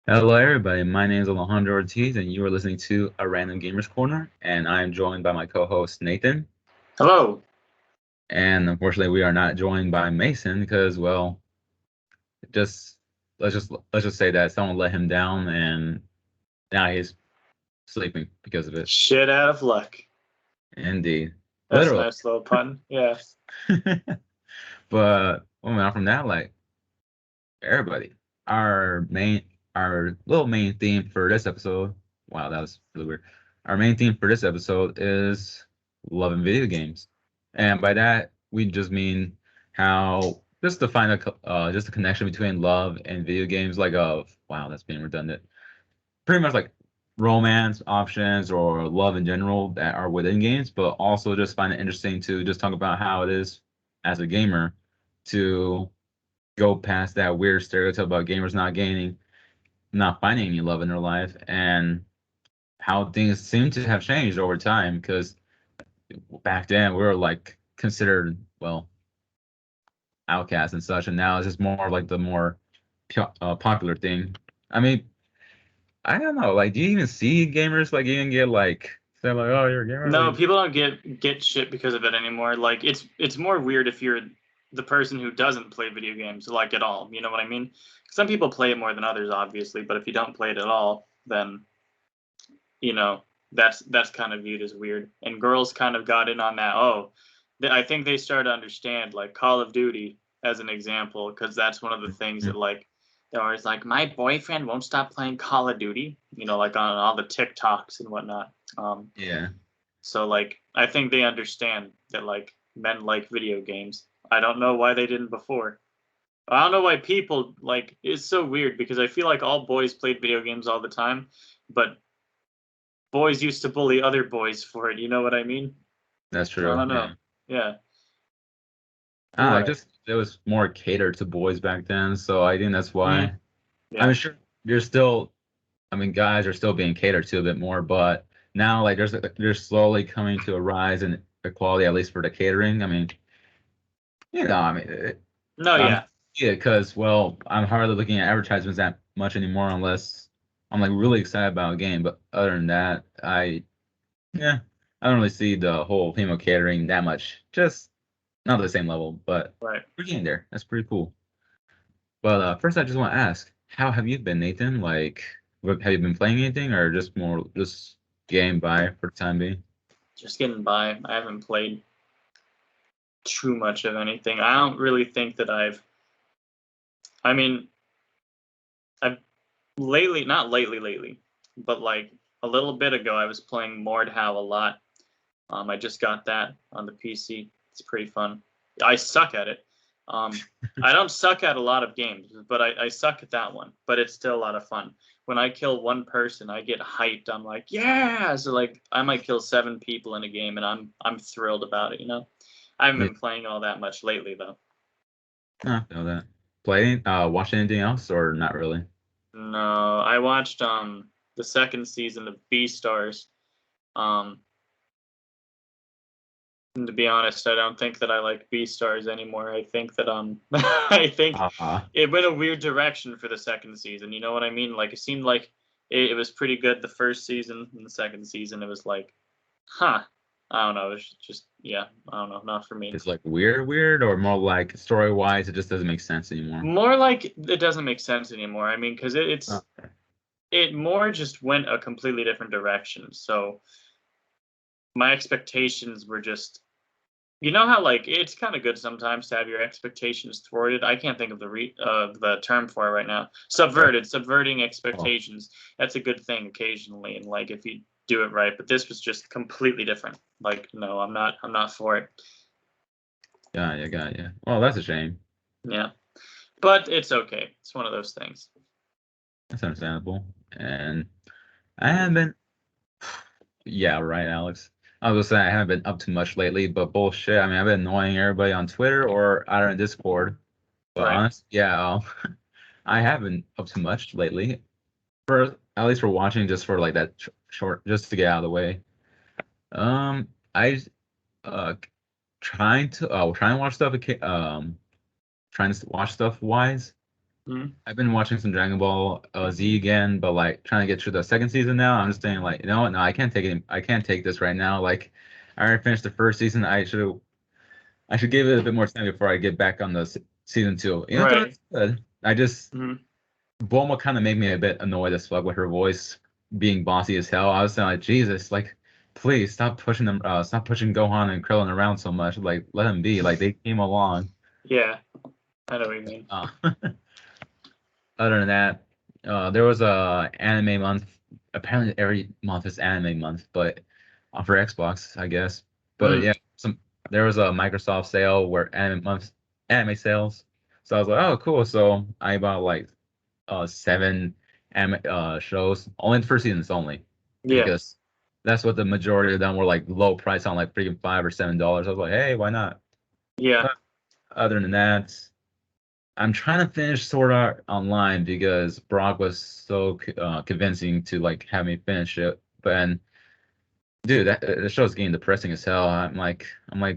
Hello, everybody. My name is Alejandro Ortiz, and you are listening to A Random Gamers Corner. And I am joined by my co-host Nathan. Hello. And unfortunately, we are not joined by Mason because, well, just let's just say that someone let him down, and now he's sleeping because of it. Shit out of luck. Indeed, That's a literally. nice little pun. Yeah. But moving on from that, like everybody, our main, our little main theme for this episode. Wow, that was really weird. Our main theme for this episode is loving video games, and by that we just mean how just to find just a connection between love and video games. Like, wow, that's being redundant. Pretty much like romance options or love in general that are within games, but also just find it interesting to just talk about how it is as a gamer to go past that weird stereotype about gamers not gaining, not finding any love in their life, and how things seem to have changed over time. Because back then we were like considered outcasts and such, and now it's just more like the more popular thing. I mean, I don't know. Like, do you even see gamers like even get like say like, "Oh, you're a gamer"? No, Like, people don't get shit because of it anymore. Like it's more weird if you're the person who doesn't play video games like at all. You know what I mean? Some people play it more than others, obviously, but if you don't play it at all, then you know that's kind of viewed as weird. And girls kind of got in on that. Oh, I think they started to understand like Call of Duty as an example because that's one of the things that like they're always like my boyfriend won't stop playing Call of Duty. You know, like on all the TikToks and whatnot. yeah, So like I think they understand that like men like video games. I don't know why they didn't before. I don't know why people like it's so weird because I feel like all boys played video games all the time, but boys used to bully other boys for it. You know what I mean? that's I true. don't know. Yeah, Yeah. I What? just it was more catered to boys back then, so I think that's Mm, why. I yeah. mean, sure, you're still I mean, guys are still being catered to a bit more, but now like there's slowly coming to a rise in equality, at least for the catering. I mean, I mean, No, I'm yeah. yeah, because I'm hardly looking at advertisements that much anymore unless I'm like really excited about a game. But other than that, yeah, I don't really see the whole female catering that much. Just not the same level, but Right. we're getting there. That's pretty cool. But first, I just want to ask, how have you been, Nathan? Like, have you been playing anything, or just more just game by for the time being? Just getting by. I haven't played too much of anything. I don't really think that I mean, I've not lately, but like a little bit ago, I was playing Mordhau a lot. I just got that on the PC. It's pretty fun. I suck at it. I don't suck at a lot of games, but I suck at that one. But it's still a lot of fun. When I kill one person, I get hyped. I'm like, yeah! So like, I might kill 7 people in a game, and I'm thrilled about it. You know, I haven't Yeah, been playing all that much lately though. I feel that. Watch anything else, or not really? No, I watched the second season of Beastars. Um, And to be honest, I don't think that I like Beastars anymore. I think that I think Uh, it went a weird direction for the second season. You know what I mean? Like it seemed like it was pretty good the first season, and the second season it was like, huh. I don't know. It was just yeah. I don't know. Not for me. it's like weird, or more like story wise, it just doesn't make sense anymore. More like it doesn't make sense anymore. I mean, because Oh, it more just went a completely different direction. So my expectations were just you know how like it's kind of good sometimes to have your expectations thwarted. I can't think of the term for it right now. what? Subverted, subverting Oh, expectations. That's a good thing occasionally, and like if you do it right. But this was just completely different. Like no, I'm not for it. got ya. Well, that's a shame. Yeah, but it's okay. It's one of those things. That's understandable. And I haven't been. Yeah, right, Alex. I was gonna say I haven't been up too much lately, but bullshit. I mean, I've been annoying everybody on Twitter or either in Discord. But Right. honest, yeah, I haven't up too much lately. For at least for watching, just for like that short, just to get out of the way. I uh trying to watch stuff. Trying to watch stuff wise. Mhm. I've been watching some Dragon Ball Z again, but like trying to get through the second season now. I'm just saying like, you know what? No, I can't take it. I can't take this right now. Like, I already finished the first season. I should give it a bit more time before I get back on the season two. You know, Right. it's good. I just Mhm. Bulma kind of made me a bit annoyed as fuck with her voice being bossy as hell. I was saying like, Jesus, like, please stop pushing Gohan and Krillin around so much. Like, let them be. Like, they came along. Yeah, I know what you mean. Uh, Other than that, there was a anime month. Apparently, every month is anime month, but for Xbox, I guess. But Mm. yeah, there was a Microsoft sale where anime sales. So I was like, oh, cool. So I bought like seven anime shows, only the first seasons only, Yeah. because that's what the majority of them were like low price on like freaking $5 or $7. I was like, hey, why not? Yeah. But other than that. I'm trying to finish Sword Art Online because Brock was so convincing to like have me finish it. But and, dude, that the show's getting depressing as hell. I'm like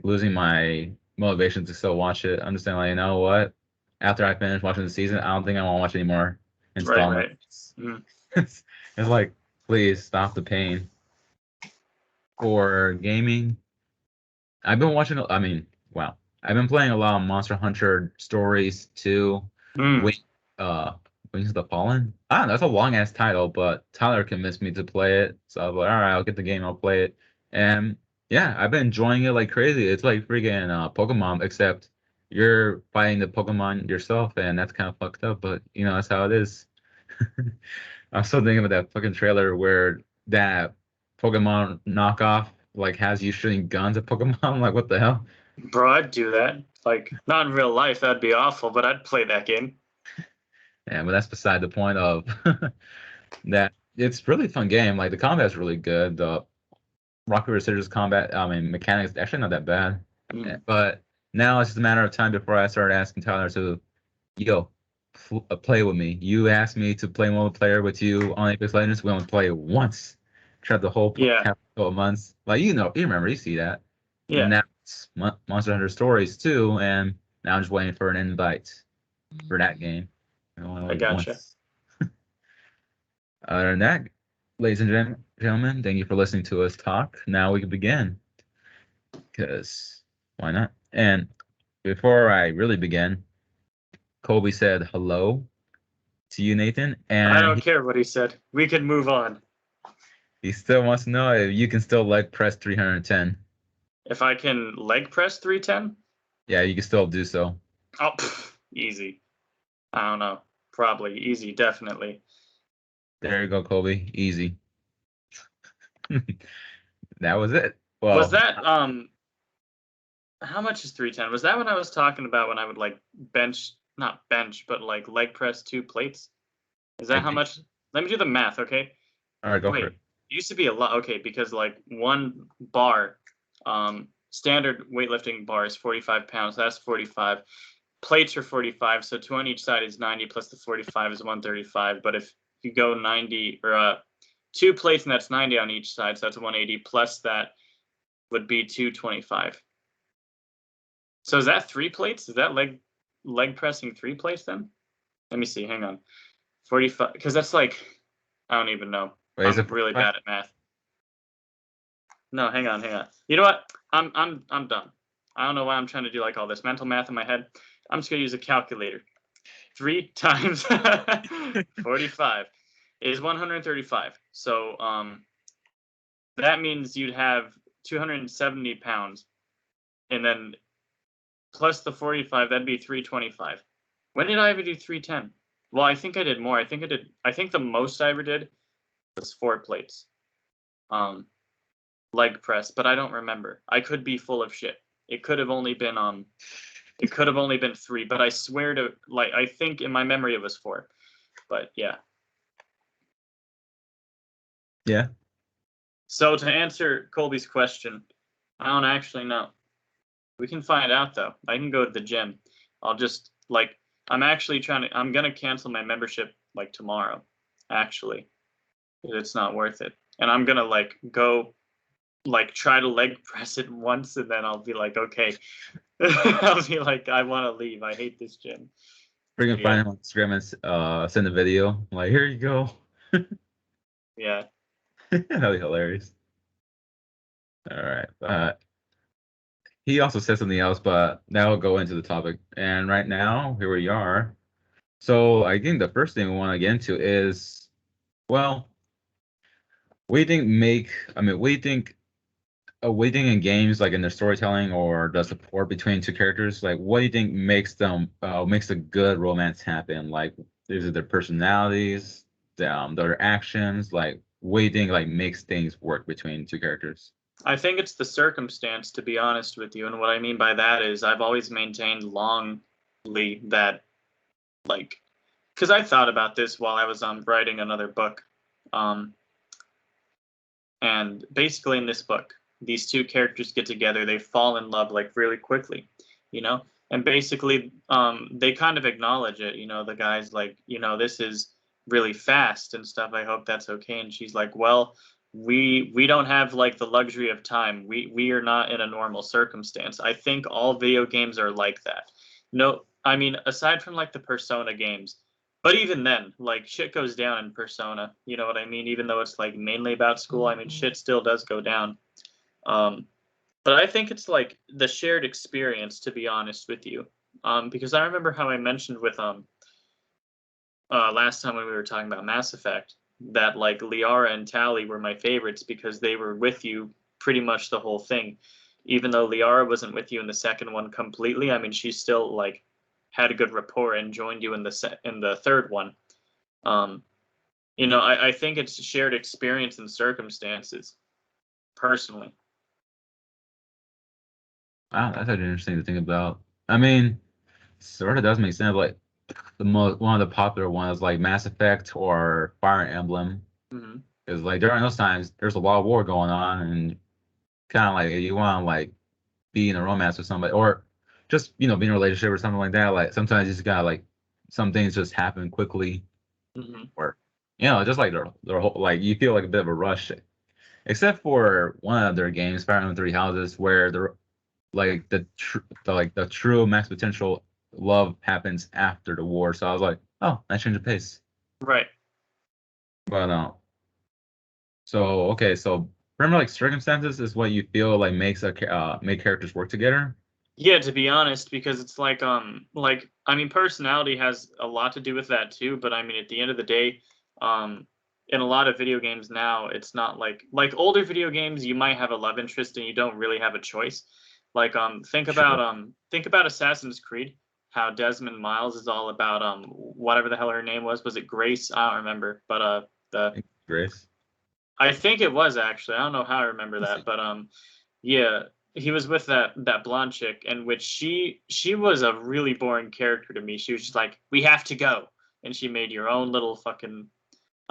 losing my motivation to still watch it. I'm just saying like, you know what? After I finish watching the season, I don't think I want to watch any more Right. Right. installments. Mm. It's like, please stop the pain. For gaming, I've been watching. I mean, wow, I've been playing a lot of Monster Hunter Stories too. Mm. Wing, Wings of the Fallen. I don't know. That's a long ass title, but Tyler convinced me to play it, so I was like, all right, I'll get the game, I'll play it, and yeah, I've been enjoying it like crazy. It's like freaking Pokemon, except you're fighting the Pokemon yourself, and that's kind of fucked up, but you know that's how it is. I'm still thinking of that fucking trailer where that Pokemon knockoff like has you shooting guns at Pokemon. I'm like, what the hell? Bro, I'd do that. Like, not in real life, that'd be awful, but I'd play that game. Yeah, but that's beside the point of that it's really fun game. Like the combat's really good. The Rock Paper Scissors combat, I mean, mechanics actually not that bad. Mm. But now it's just a matter of time before I start asking Tyler to, yo, play with me. You asked me to play multiplayer with you on Apex Legends. We only play it once. Tried the whole Yeah. couple of months. Like you remember, you see that. Yeah. Now it's Monster Hunter Stories too, and now I'm just waiting for an invite for that game. I only I like gotcha. once. Other than that, ladies and gentlemen, thank you for listening to us talk. Now we can begin, because why not? And before I really begin, Colby said hello to you, Nathan, I and don't care what he said. We could move on. he still wants to know if you can still leg press 310. If I can leg press 310? Yeah, you can still do so. Oh, easy. I don't know. Probably easy, definitely. There you go, Colby. Easy. That was it. Was Well, that how much is 310? Was that when I was talking about when I would like bench, not bench, but like leg press 2 plates? Is I that how think. much? Let me do the math, okay? All right, go for Wait, it. it used to be a lot. Okay, because like one bar, standard weightlifting bar is 45 pounds. That's 45. Plates are 45, so two on each side is 90 plus the 45 is 135. But if you go 90 or 2 plates and that's 90 on each side, so that's 180 plus that would be 225. So is that 3 plates? Is that leg pressing 3 plates then? Let me see. Hang on. 45, because that's like I don't even know. Wait, is I'm it really 45? bad at math. No, hang on, hang on. You know what? I'm done. I don't know why I'm trying to do like all this mental math in my head. I'm just gonna use a calculator. 3 times 45 is 135. So that means you'd have 270 pounds, and then plus the 45, that'd be 325. When did I ever do 310? Well, I think I did more. I think the most I ever did was 4 plates. Leg press, but I don't remember. I could be full of shit. It could have only been it could have only been 3, but I swear to like I think in my memory it was 4. But yeah. Yeah. So to answer Colby's question, I don't actually know. We can find out though. I can go to the gym. I'll just like I'm gonna cancel my membership like tomorrow, actually. It's not worth it. And I'm gonna like go like try to leg press it once and then I'll be like, okay. I'll be like, I wanna leave. I hate this gym. Freaking Yeah, find him on Instagram and send a video. Like, here you go. yeah. That'd be hilarious. All right. He also said something else, but now we'll go into the topic. And right now, here we are. So I think the first thing we want to get into is, well, what do you think make, I mean, what do you think waiting in games, like in their storytelling or the support between two characters, like what do you think makes a good romance happen? Like, is it their personalities, their actions? Like, what do you think like makes things work between two characters? I think it's the circumstance, to be honest with you. And what I mean by that is I've always maintained longly that, like, because I thought about this while I was writing another book. Um, and basically, in this book, these two characters get together, they fall in love like really quickly, you know? And basically, they kind of acknowledge it. The guy's like, this is really fast and stuff. I hope that's okay. And she's like, well, we don't have like the luxury of time. We are not in a normal circumstance. I think all video games are like that. No, I mean, aside from like the Persona games, but even then, like shit goes down in Persona. You know what I mean? Even though it's like mainly about school, I mean, shit still does go down. Um, but I think it's like the shared experience, to be honest with you. Because I remember how I mentioned with last time when we were talking about Mass Effect that like Liara and Tali were my favorites because they were with you pretty much the whole thing. Even though Liara wasn't with you in the second one completely, I mean, she still like had a good rapport and joined you in the third one. Um, I think it's shared experience and circumstances, personally. Wow, that's actually interesting to think about. I mean, sort of does make sense. Like one of the popular ones, like Mass Effect or Fire Emblem, Hmm. is like during those times there's a lot of war going on, and kind of like you want to like be in a romance with somebody, or just be in a relationship or something like that. Like sometimes you just gotta like some things just happen quickly, Hmm. or just like their whole like you feel like a bit of a rush. Except for one of their games, Fire Emblem Three Houses, where like the true max potential love happens after the war. So I was like, oh, nice change of pace. Right. But so okay, so remember like circumstances is what you feel like make characters work together. Yeah, to be honest, because it's like I mean personality has a lot to do with that too, but I mean at the end of the day, um in a lot of video games now, it's not like older video games you might have a love interest and you don't really have a choice. Like Sure. think about Assassin's Creed, how Desmond Miles is all about whatever the hell her name was. Was it Grace? I don't remember, but the Grace. I think it was actually. I don't know how I remember Let's that, see. but yeah, he was with that blonde chick, and which she was a really boring character to me. She was just like, "We have to go," and she made your own little fucking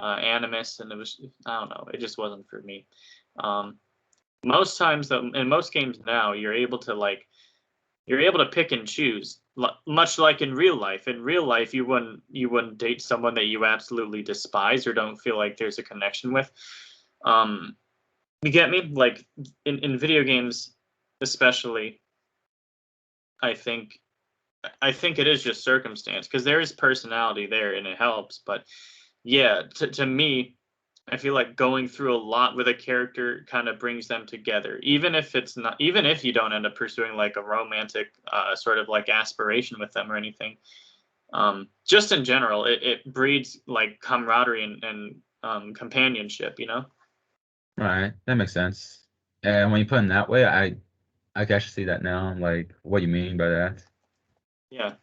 animus, and it was I don't know, it just wasn't for me. Um, Most times, though, in most games now, you're able to pick and choose, much like in real life. In real life, you wouldn't date someone that you absolutely despise or don't feel like there's a connection with. Um, you get me? Like in video games, especially, I think I think it is just circumstance because there is personality there and it helps. But yeah, to me, I feel like going through a lot with a character kind of brings them together, even if you don't end up pursuing like a romantic sort of like aspiration with them or anything. Just in general, it breeds like camaraderie and companionship. Right, that makes sense. And when you put it in that way, I can actually see that now. Like what you mean by that. Yeah.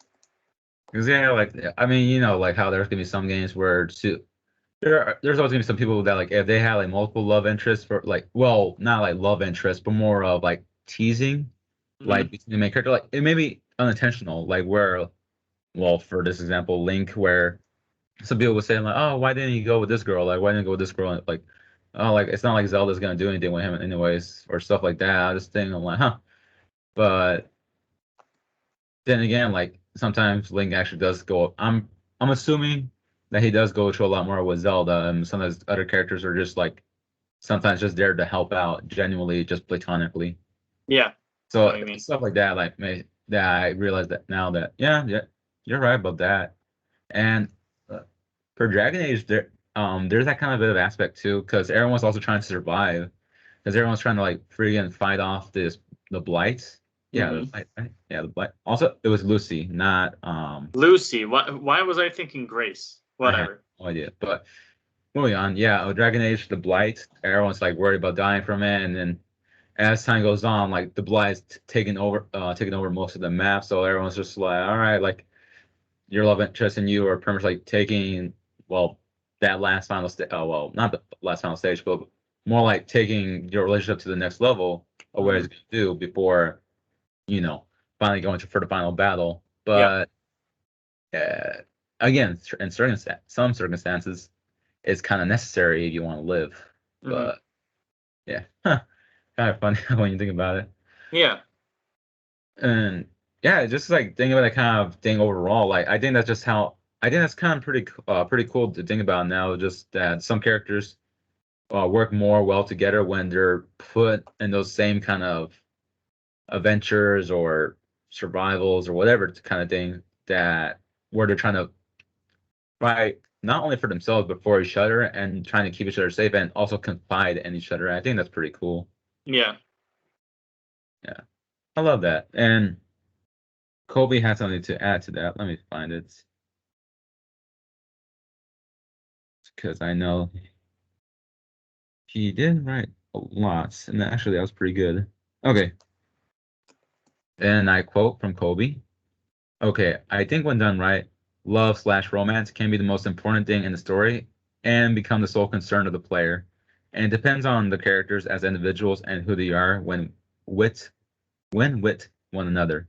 Because yeah, like I mean, like how there's gonna be some games where there's always gonna be some people that like if they had like multiple love interests for like well not like love interests but more of like teasing like Hmm. between the main character like it may be unintentional like where well for this example Link where some people would say like oh why didn't you go with this girl like why didn't you go with this girl and, like oh like it's not like Zelda's gonna do anything with him anyways or stuff like that I just think I'm like huh but then again, like sometimes Link actually does go. I'm assuming that he does go to a lot more with Zelda, and sometimes other characters are just like sometimes just there to help out, genuinely, just platonically. Yeah. I know So what you mean. stuff like that, like that I realize that now that yeah, yeah. you're right about that. And uh, for Dragon Age, there's that kind of bit of aspect too, because everyone's also trying to survive, because everyone's trying to like freaking fight off the blights. Yeah, the Hmm. blight, right? Yeah, the blight. Also, it was Lucy, not Lucy. Why was I thinking Grace? I have Whatever. no idea. But moving on, yeah, Dragon Age, the blight. Everyone's like worried about dying from it, and then as time goes on, like the blight's taking over most of the map. So everyone's just like, all right, like your love interest and you are pretty much like taking, well, that last final stage. Well, not the last final stage, but more like taking your relationship to the next level of what Hmm. it's going to do before, you know, finally going for the final battle. Yep. But again, in some circumstances, it's kind of necessary if you want to live. Hmm. But yeah, kind of funny when you think about it. Yeah. And yeah, just like thinking about that kind of thing overall, like I think that's just how I think that's kind of pretty cool to think about now. Just that some characters work more well together when they're put in those same kind of adventures or survivals or whatever kind of thing that where they're trying to fight not only for themselves but for each other and trying to keep each other safe and also confide in each other. I think that's pretty cool. Yeah. Yeah, I love that. And Kobe has something to add to that. Let me find it because I know he did write a lot, and actually that was pretty good. Okay, and I quote from Kobe. Okay, I think when done right, love/romance can be the most important thing in the story and become the sole concern of the player. And it depends on the characters as individuals and who they are wit when with one another.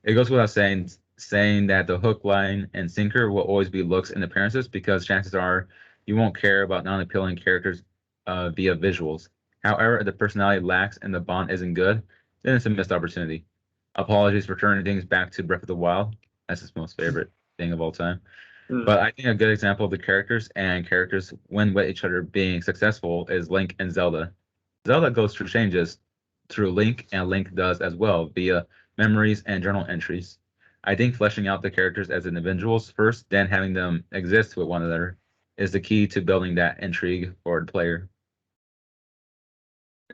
It goes without saying that the hook, line, and sinker will always be looks and appearances because chances are you won't care about non-appealing characters via visuals. However, if the personality lacks and the bond isn't good, then it's a missed opportunity. Apologies for turning things back to Breath of the Wild. That's his most favorite thing of all time. Mm. But I think a good example of the characters when with each other being successful is Link and Zelda. Zelda goes through changes through Link, and Link does as well via memories and journal entries. I think fleshing out the characters as individuals first, then having them exist with one another is the key to building that intrigue for the player.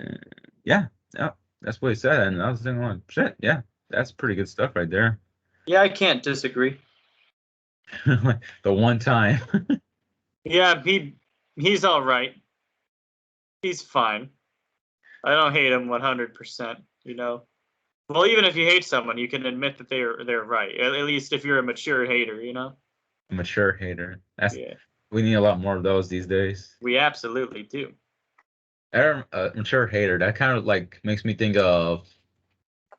Uh, yeah, yeah, that's what he said, and I was thinking, like, shit, yeah, that's pretty good stuff right there. Yeah, I can't disagree. The one time. Yeah, he's all right. He's fine. I don't hate him 100%, you know. Well, even if you hate someone, you can admit that they're right. At least if you're a mature hater, you know. Mature hater. That's Yeah, we need a lot more of those these days. we absolutely do. Mature hater. That kind of like makes me think of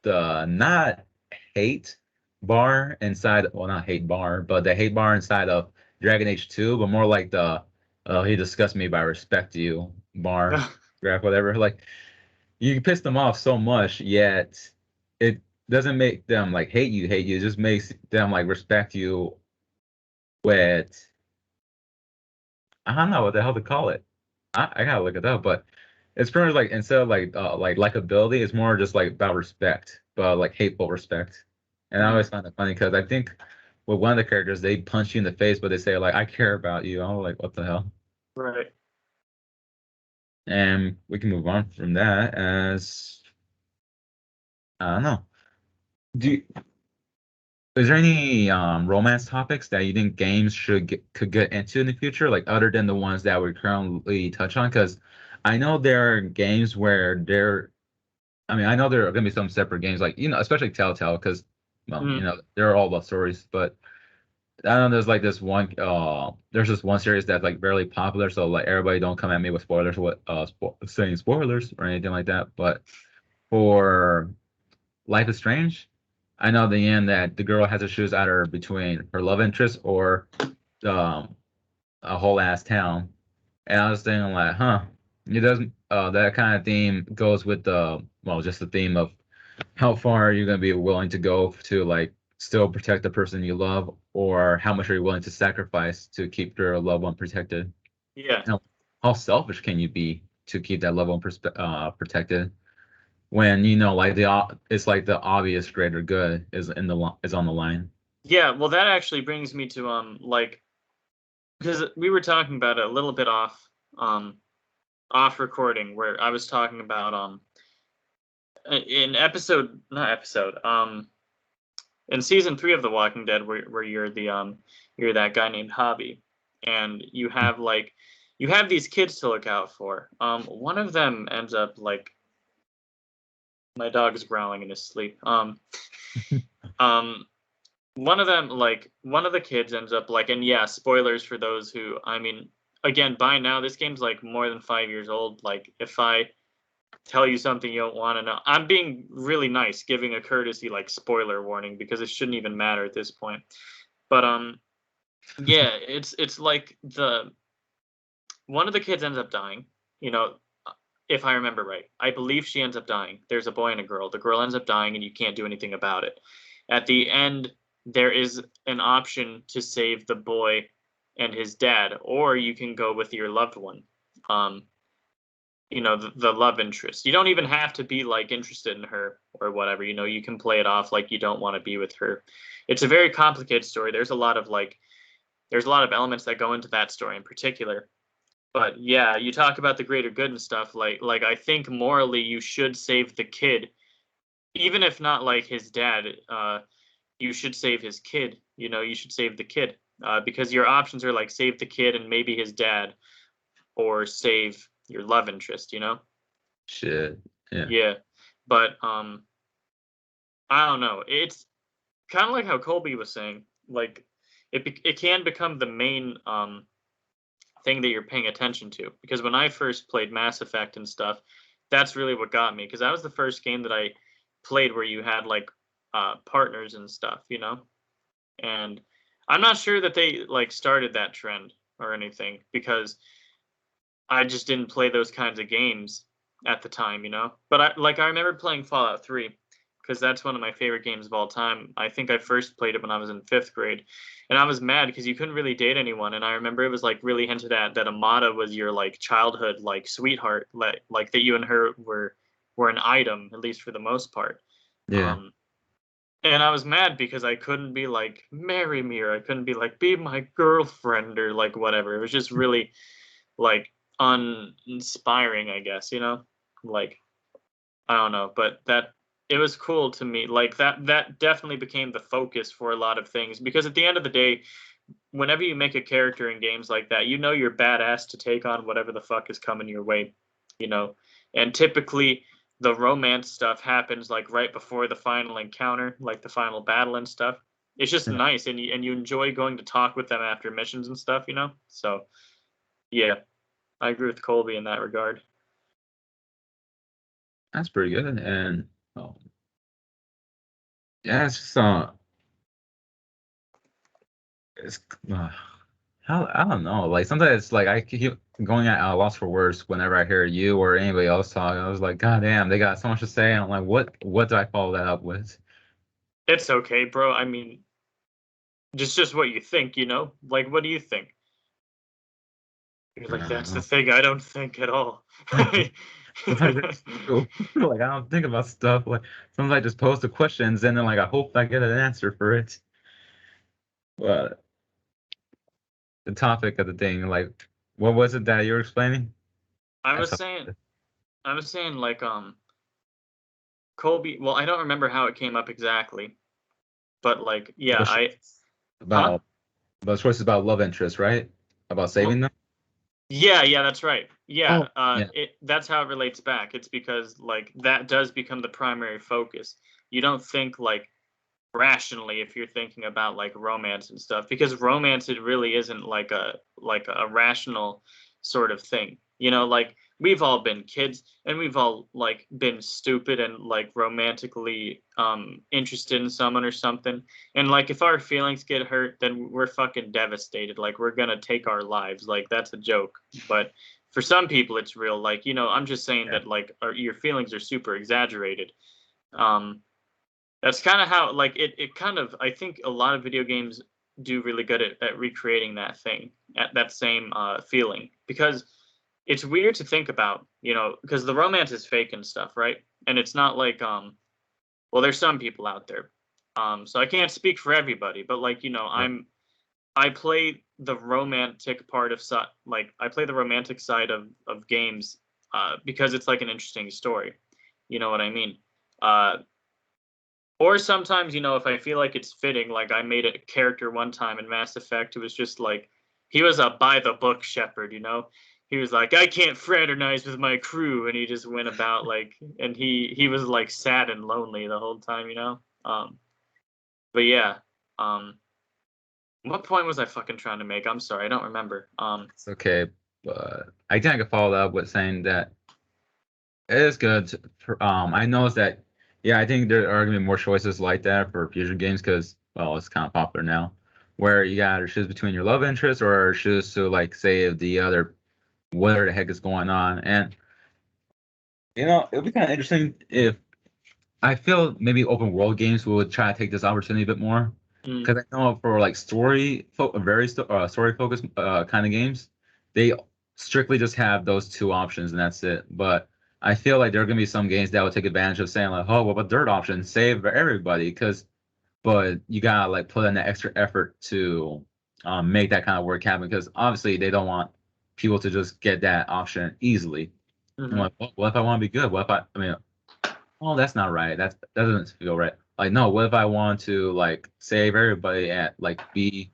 the not hate bar inside. Well, not hate bar, but the hate bar inside of Dragon Age 2, but more like the he disgusts me by respect you bar graph whatever. Like you piss them off so much, yet it doesn't make them like hate you. It just makes them like respect you with I don't know what the hell to call it. I gotta look it up, but it's pretty much like instead of like likability, it's more just like about respect, but like hateful respect. And I Mm, always find it funny because I think with one of the characters, they punch you in the face, but they say like I care about you. I'm like, what the hell? right. And we can move on from that as I don't know. Do you, is there any romance topics that you think games could get into in the future, like other than the ones that we currently touch on? Because I know there are games where I mean, I know there are gonna be some separate games, like especially Telltale, because well, Mm, they're all about stories. But I know there's like there's this one series that's like barely popular, so like everybody don't come at me with spoilers, saying spoilers or anything like that. But for Life is Strange, I know at the end that the girl has to choose either between her love interest or um, a whole ass town. And I was thinking like, huh, it doesn't that kind of theme goes with just the theme of how far are you going to be willing to go to like still protect the person you love, or how much are you willing to sacrifice to keep your loved one protected? yeah, How selfish can you be to keep that loved one protected when like it's like the obvious greater good is on the line. Yeah, well, that actually brings me to like, because we were talking about it a little bit off recording, where I was talking about in episode not episode in season 3 of The Walking Dead, where you're that guy named Hobby, and you have these kids to look out for. One of them ends up like, my dog is growling in his sleep. Um one of them, like, one of the kids ends up like, and yeah, spoilers for those who, I mean, again, by now this game's like more than 5 years old. Like, if I tell you something you don't want to know, I'm being really nice, giving a courtesy like spoiler warning, because it shouldn't even matter at this point. But yeah, it's like the one of the kids ends up dying. You know, if I remember right, I believe she ends up dying. There's a boy and a girl. The girl ends up dying, and you can't do anything about it. At the end, there is an option to save the boy and his dad, or you can go with your loved one. Um, the love interest. You don't even have to be like interested in her or whatever. You can play it off like you don't want to be with her. It's a very complicated story. There's a lot of elements that go into that story in particular. But yeah, you talk about the greater good and stuff. Like I think morally you should save the kid, even if not like his dad. You should save his kid. You should save the kid, because your options are like save the kid and maybe his dad, or save your love interest. Shit. Yeah. Yeah, but I don't know. It's kind of like how Colby was saying. Like, it can become the main thing that you're paying attention to. Because when I first played Mass Effect and stuff, that's really what got me. Because that was the first game that I played where you had like partners and stuff. And I'm not sure that they like started that trend or anything, because I just didn't play those kinds of games at the time. But I remember playing Fallout 3, because that's one of my favorite games of all time. I think I first played it when I was in 5th grade, and I was mad because you couldn't really date anyone. And I remember it was like really hinted at that Amada was your like childhood like sweetheart, like that you and her were an item, at least for the most part. Yeah. Um, and I was mad because I couldn't be like marry me, or I couldn't be like be my girlfriend, or like whatever. It was just really like uninspiring, I guess. Like, I don't know, but that it was cool to me. Like, that definitely became the focus for a lot of things, because at the end of the day, whenever you make a character in games like that, you're badass to take on whatever the fuck is coming your way, you know. And typically the romance stuff happens like right before the final encounter, like the final battle and stuff. It's just Yeah. nice, and you enjoy going to talk with them after missions and stuff. So yeah, I agree with Colby in that regard. That's pretty good. And oh, yeah, it's just it's I don't know. Like sometimes it's like I keep going at a loss for words whenever I hear you or anybody else talk. I was like, God damn, they got so much to say. And I'm like, what do I follow that up with? It's okay, bro. I mean, just what you think. Like, what do you think? You're like, that's the Uh, thing. I don't think at all. Sometimes it's true. Like I don't think about stuff. Like sometimes I just post the questions and then like I hope I get an answer for it. But the topic of the thing, like what was it that you were explaining? I I was saw saying, like, Colby. Well, I don't remember how it came up exactly, but like, yeah, those choices huh? about those choices about love interest, right? About Well, saving them. yeah, that's right. Yeah, Oh, yeah. that's how it relates back. It's because like that does become the primary focus. You don't think like rationally if you're thinking about like romance and stuff, because romance, it really isn't like a rational sort of thing. Like, we've all been kids, and we've all like been stupid and like romantically interested in someone or something, and like if our feelings get hurt, then we're fucking devastated, like we're gonna take our lives. Like, that's a joke, but for some people it's real. Like, I'm just saying Yeah. that like your feelings are super exaggerated. um that's kind of how, like, it kind of, I think a lot of video games do really good at recreating that thing, at that same feeling, because it's weird to think about, because the romance is fake and stuff, right? And it's not like well, there's some people out there, So I can't speak for everybody, but like Right. I play the romantic part of like I play the romantic side of games because it's like an interesting story. You know what I mean? Uh, or sometimes, if I feel like it's fitting, like I made a character one time in Mass Effect who was just like, he was a by the book shepherd, He was like, I can't fraternize with my crew, and he just went about like, and he was like sad and lonely the whole time. But yeah, um, what point was I fucking trying to make? I'm sorry, I don't remember. It's okay, but I think I could follow up with saying that it is good. I noticed that. Yeah, I think there are gonna be more choices like that for future games because, well, it's kind of popular now, where you gotta choose between your love interest or choose to like save the other whatever the heck is going on. And it would be kind of interesting if I feel maybe open world games would try to take this opportunity a bit more Mm, because I know for like story focused kind of games, they strictly just have those two options and that's it. But I feel like there are gonna be some games that will take advantage of saying like, oh, what about third option? Save everybody, but you gotta like put in that extra effort to make that kind of work happen because obviously they don't want people to just get that option easily. I'm hmm like, what if I want to be good? What if I mean, oh, that's not right. That doesn't feel right. Like, no, what if I want to like save everybody and like be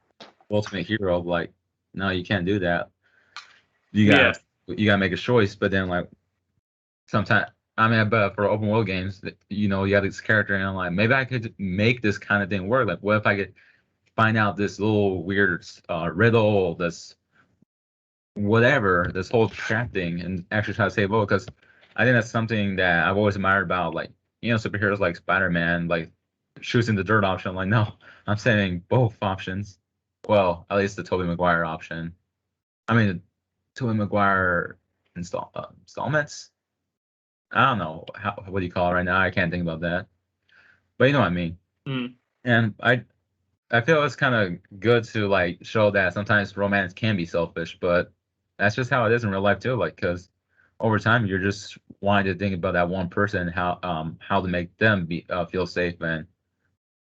ultimate hero? Like, no, you can't do that. You yeah, gotta you gotta make a choice. But then like sometimes I mean, but for open world games, you have this character and I'm like, maybe I could make this kind of thing work. Like, what if I could find out this little weird riddle, this whatever, this whole trap thing, and actually try to save Boba because I think that's something that I've always admired about like superheroes like Spider-Man, like choosing the dirt option. Like, no, I'm saying both options. Well, at least the Tobey Maguire option. I mean, the Tobey Maguire installments. I don't know what do you call it right now. I can't think about that, but you know what I mean. mm, And I feel it's kind of good to like show that sometimes romance can be selfish, but that's just how it is in real life too. Like, because over time you're just wanting to think about that one person, how to make them feel safe, and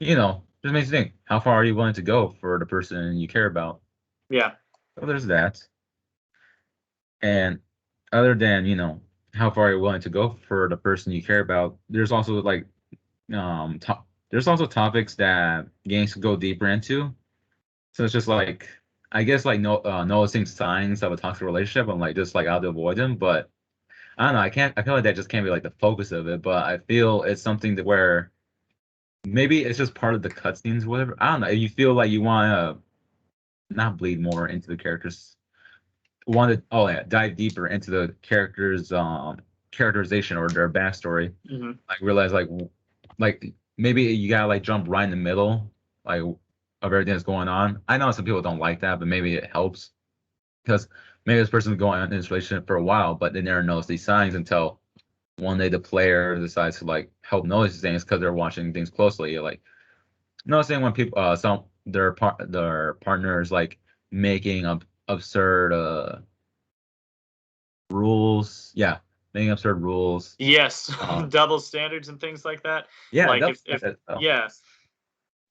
just makes you think, how far are you willing to go for the person you care about? yeah, So there's that. And other than how far you're willing to go for the person you care about, there's also like there's also topics that games could go deeper into. So it's just like I guess like no noticing signs of a toxic relationship and like just like how to avoid them. But I don't know. I feel like that just can't be like the focus of it. But I feel it's something that where maybe it's just part of the cutscenes, whatever. I don't know. If you feel like you want to not bleed more into the characters, want to dive deeper into the characters characterization or their backstory. hmm Like realize like maybe you gotta like jump right in the middle like of everything that's going on. I know some people don't like that, but maybe it helps because maybe this person's going on in this relationship for a while, but they never notice these signs until one day the player decides to like help notice these things because they're watching things closely. You're like noticing when people their partners like making absurd rules. Yeah, making absurd rules. yes, Uh, double standards and things like that. yeah, Like that's if it. yeah,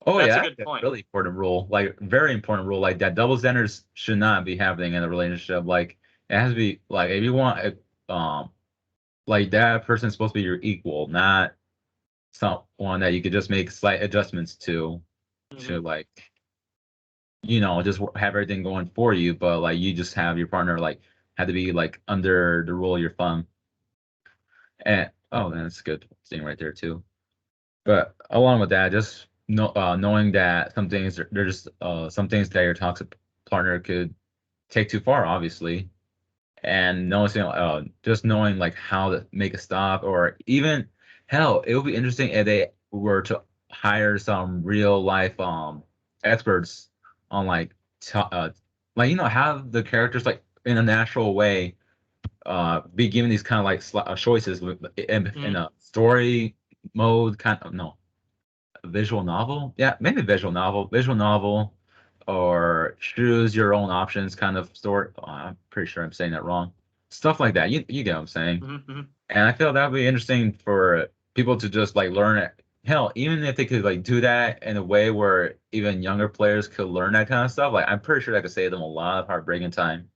Oh that's a yeah, good that's a point. really important rule. Like very important rule. Like that double standards should not be happening in a relationship. Like it has to be like if you want like that person's supposed to be your equal, not someone that you could just make slight adjustments to hmm like just have everything going for you, but like you just have your partner like had to be like under the rule of your thumb. And oh, that's a good thing right there too. But along with that, just knowing that some things there's some things that your toxic partner could take too far, obviously, and noticing just knowing like how to make a stop, or even hell, it would be interesting if they were to hire some real life experts on like have the characters like in a natural way be given these kind of like choices in hmm a story mode kind of no visual novel? Yeah, maybe visual novel, or choose your own options kind of story. Oh, I'm pretty sure I'm saying that wrong. Stuff like that. You get what I'm saying. hmm And I feel that would be interesting for people to just like learn it. hell, even if they could like do that in a way where even younger players could learn that kind of stuff, like I'm pretty sure that could save them a lot of heartbreaking time.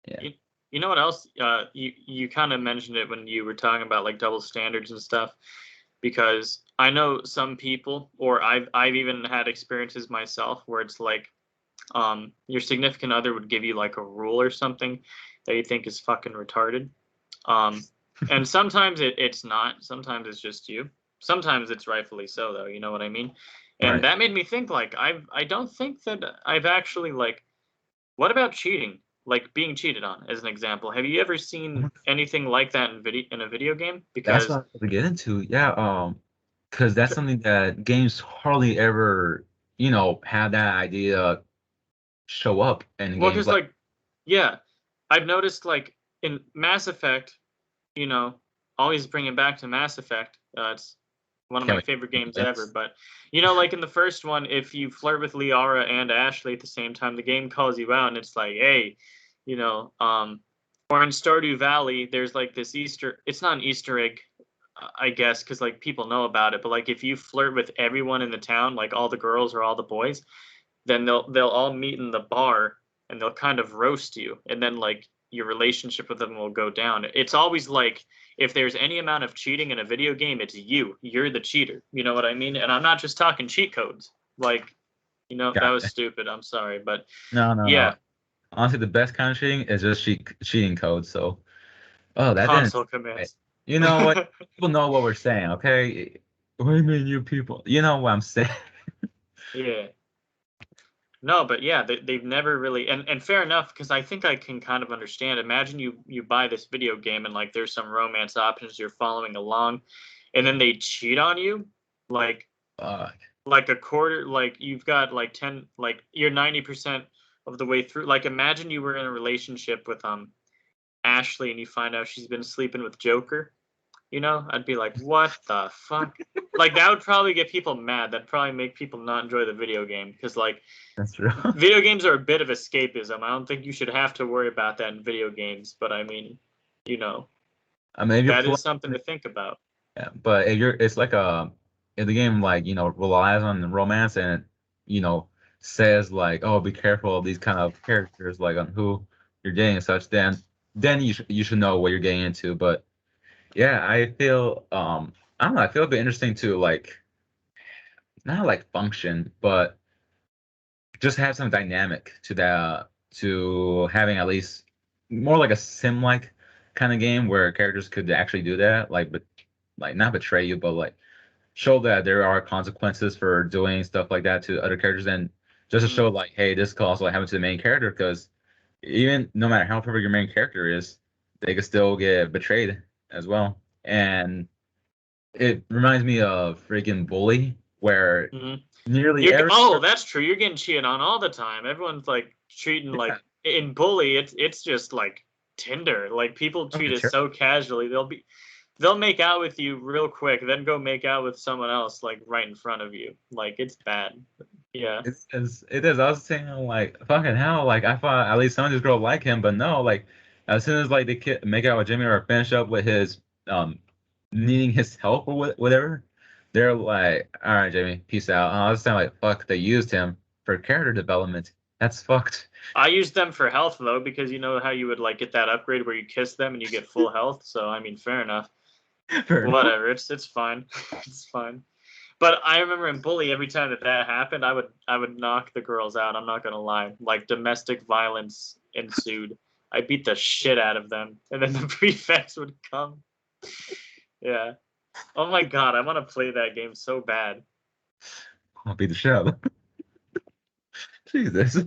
Yeah. You, you know what else? You kind of mentioned it when you were talking about like double standards and stuff, because I know some people, or I've even had experiences myself where it's like, your significant other would give you like a rule or something that you think is fucking retarded. Um, and sometimes it's not. Sometimes it's just you. Sometimes it's rightfully so, though. You know what I mean? And Right. that made me think. Like, I don't think that I've actually like. What about cheating? Like being cheated on, as an example. Have you ever seen anything like that in a video game? That's what Because I was to get into. Yeah, because that's something that games hardly ever, have that idea show up in well, games because like like, yeah, I've noticed like in Mass Effect, you know, always bring it back to Mass Effect. It's one of can't my wait. favorite games ever. Yes, But like in the first one, if you flirt with Liara and Ashley at the same time, the game calls you out, and it's like, hey, you know, or in Stardew Valley, there's like this Easter. It's not an Easter egg, I guess, because like people know about it. But like if you flirt with everyone in the town, like all the girls or all the boys, then they'll all meet in the bar and they'll kind of roast you, and then like your relationship with them will go down. It's always like, if there's any amount of cheating in a video game, it's you're the cheater, you know what I mean? And I'm not just talking cheat codes, like, that was gotcha. stupid, I'm sorry, but No, no, no. yeah. Honestly, the best kind of cheating is just cheating code. So, oh, that didn't. Console Right. commands. You know what? People know what we're saying, okay? What do you mean, you people? You know what I'm saying? Yeah. No, but yeah, they've never really, and fair enough, because I think I can kind of understand. Imagine you buy this video game and like there's some romance options you're following along, and then they cheat on you, like Fuck. like a quarter, like you've got like 10, like you're 90% of the way through. Like imagine you were in a relationship with Ashley and you find out she's been sleeping with Joker. I'd be like, what the fuck? Like that would probably get people mad. That'd probably make people not enjoy the video game, because like That's true. video games are a bit of escapism. I don't think you should have to worry about that in video games, but I mean, you know, I mean, if you're that is playing, something to think about. yeah, but it's like if the game like relies on the romance and says like, oh, be careful of these kind of characters, like on who you're getting and such, then you should know what you're getting into. But yeah, I don't know, I feel it'd be interesting to like not like function, but just have some dynamic to that, to having at least more like a sim like kind of game where characters could actually do that, but like not betray you, but like show that there are consequences for doing stuff like that to other characters, and just to Mm, show like, hey, this could also happen to the main character, because even no matter how perfect your main character is, they could still get betrayed as well. And it reminds me of freaking Bully, where hmm nearly every Oh, that's true. You're getting cheated on all the time. Everyone's like treating, yeah, like in Bully, it's just like Tinder. Like people treat it so casually. They'll make out with you real quick, then go make out with someone else like right in front of you. Like it's bad. Yeah. it is. I was saying like fucking hell, like I thought at least some of these girls like him, but no, like as soon as like they make out with Jimmy or finish up with his needing his help or whatever, they're like, all right, Jimmy, peace out. And I was saying like, fuck, they used him for character development. That's fucked. I use them for health though, because you know how you would like get that upgrade where you kiss them and you get full health. So I mean, fair enough. Fair enough. Whatever. It's fine. It's fine. But I remember in Bully, every time that happened, I would knock the girls out. I'm not gonna lie. Like domestic violence ensued. I beat the shit out of them, and then the prefects would come. Yeah. Oh my god, I want to play that game so bad. I'll be the show. Jesus.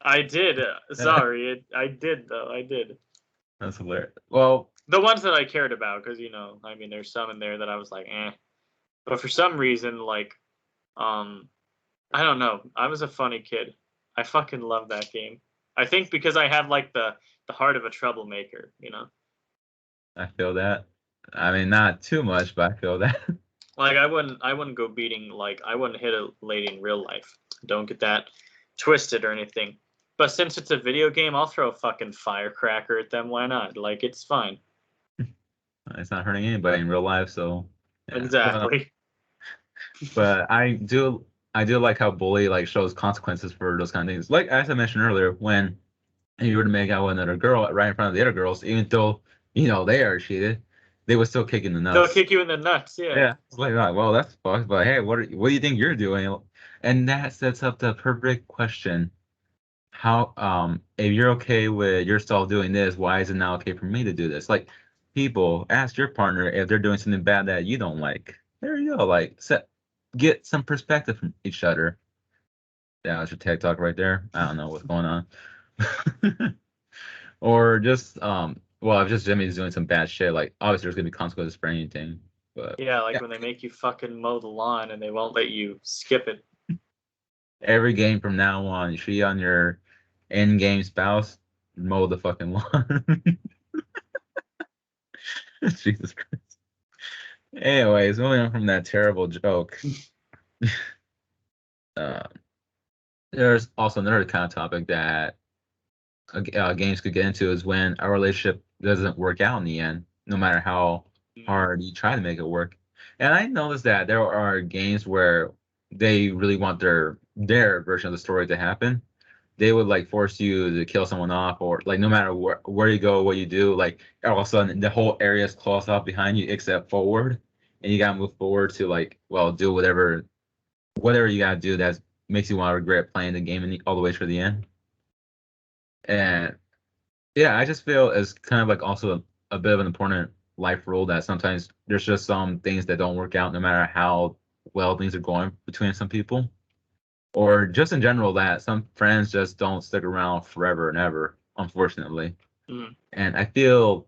I did. Uh, Sorry, I did though. I did. That's hilarious. Well, The ones that I cared about, because I mean, there's some in there that I was like, eh. But for some reason, like, um, I don't know. I was a funny kid. I fucking love that game. I think because I have like the heart of a troublemaker. I feel that. I mean, not too much, but I feel that. Like I wouldn't go beating, like I wouldn't hit a lady in real life. Don't get that twisted or anything. But since it's a video game, I'll throw a fucking firecracker at them. Why not? Like it's fine. It's not hurting anybody in real life, so Yeah. Exactly. But I do like how bully like shows consequences for those kind of things. Like as I mentioned earlier, when you were to make out with another girl right in front of the other girls, even though they are cheated, they would still kick in the They'll nuts. kick you in the nuts. Yeah. Yeah, it's like, well, that's fucked. But hey, what do you think you're doing? And that sets up the perfect question. How if you're okay with yourself doing this, why is it not okay for me to do this? Like, people ask your partner if they're doing something bad that you don't like. There you go. Like, get some perspective from each other. Yeah, that's your TED talk right there. I don't know what's going on. Or just well, if just Jimmy's doing some bad shit, like obviously there's gonna be consequences for anything. But Yeah, like yeah, when they make you fucking mow the lawn and they won't let you skip it. every game from now on, you see on your in-game spouse, mow the fucking lawn. Jesus Christ. Anyways, moving on from that terrible joke. Uh, there's also another kind of topic that games could get into is when a relationship doesn't work out in the end, no matter how Mm. hard you try to make it work. And I noticed that there are games where they really want their version of the story to happen. They would like force you to kill someone off, or like no matter where you go, what you do, like all of a sudden the whole area is closed off behind you except forward, and you gotta move forward to like well do whatever you gotta do that makes you want to regret playing the game all the way to the end. And yeah, I just feel it's kind of like also a bit of an important life rule that sometimes there's just some things that don't work out no matter how well things are going between some people. Or just in general that some friends just don't stick around forever and ever, unfortunately. Mm. And I feel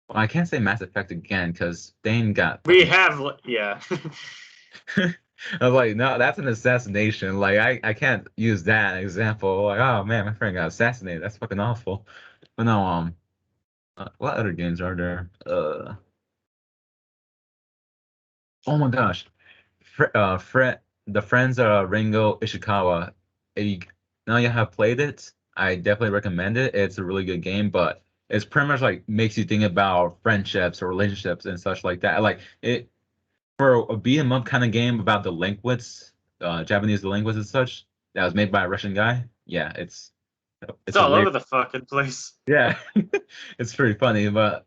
well, I can't say Mass Effect again because Thane got We fucking. have, yeah. I was like, no, that's an assassination. Like I can't use that example. Like, oh man, my friend got assassinated. That's fucking awful. But no, what other games are there? Oh my gosh, the Friends Ringo Ishikawa. If you, now you have played it, I definitely recommend it. It's a really good game, but it's pretty much like makes you think about friendships or relationships and such like that. Like it for a beat 'em up kind of game about delinquents, Japanese delinquents and such. That was made by a Russian guy. Yeah, It's it's a all weird. over the fucking place. Yeah, it's pretty funny, but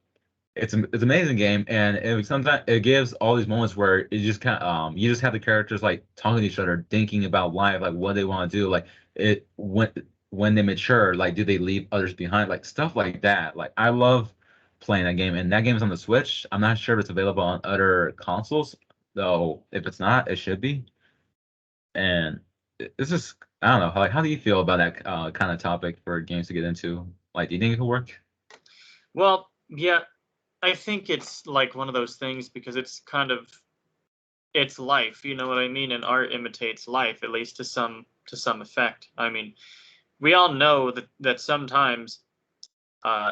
it's an amazing game, and sometimes it gives all these moments where it just kind of you just have the characters like talking to each other, thinking about life, like what they want to do, like it when they mature, like do they leave others behind, like stuff like that. Like I love playing that game, and that game is on the Switch. I'm not sure if it's available on other consoles, though. If it's not, it should be. And it's just I don't know, like how do you feel about that kind of topic for games to get into? Like, do you think it could work? Well, yeah, I think it's like one of those things because it's kind of it's life, you know what I mean? And art imitates life, at least to some effect. I mean, we all know that sometimes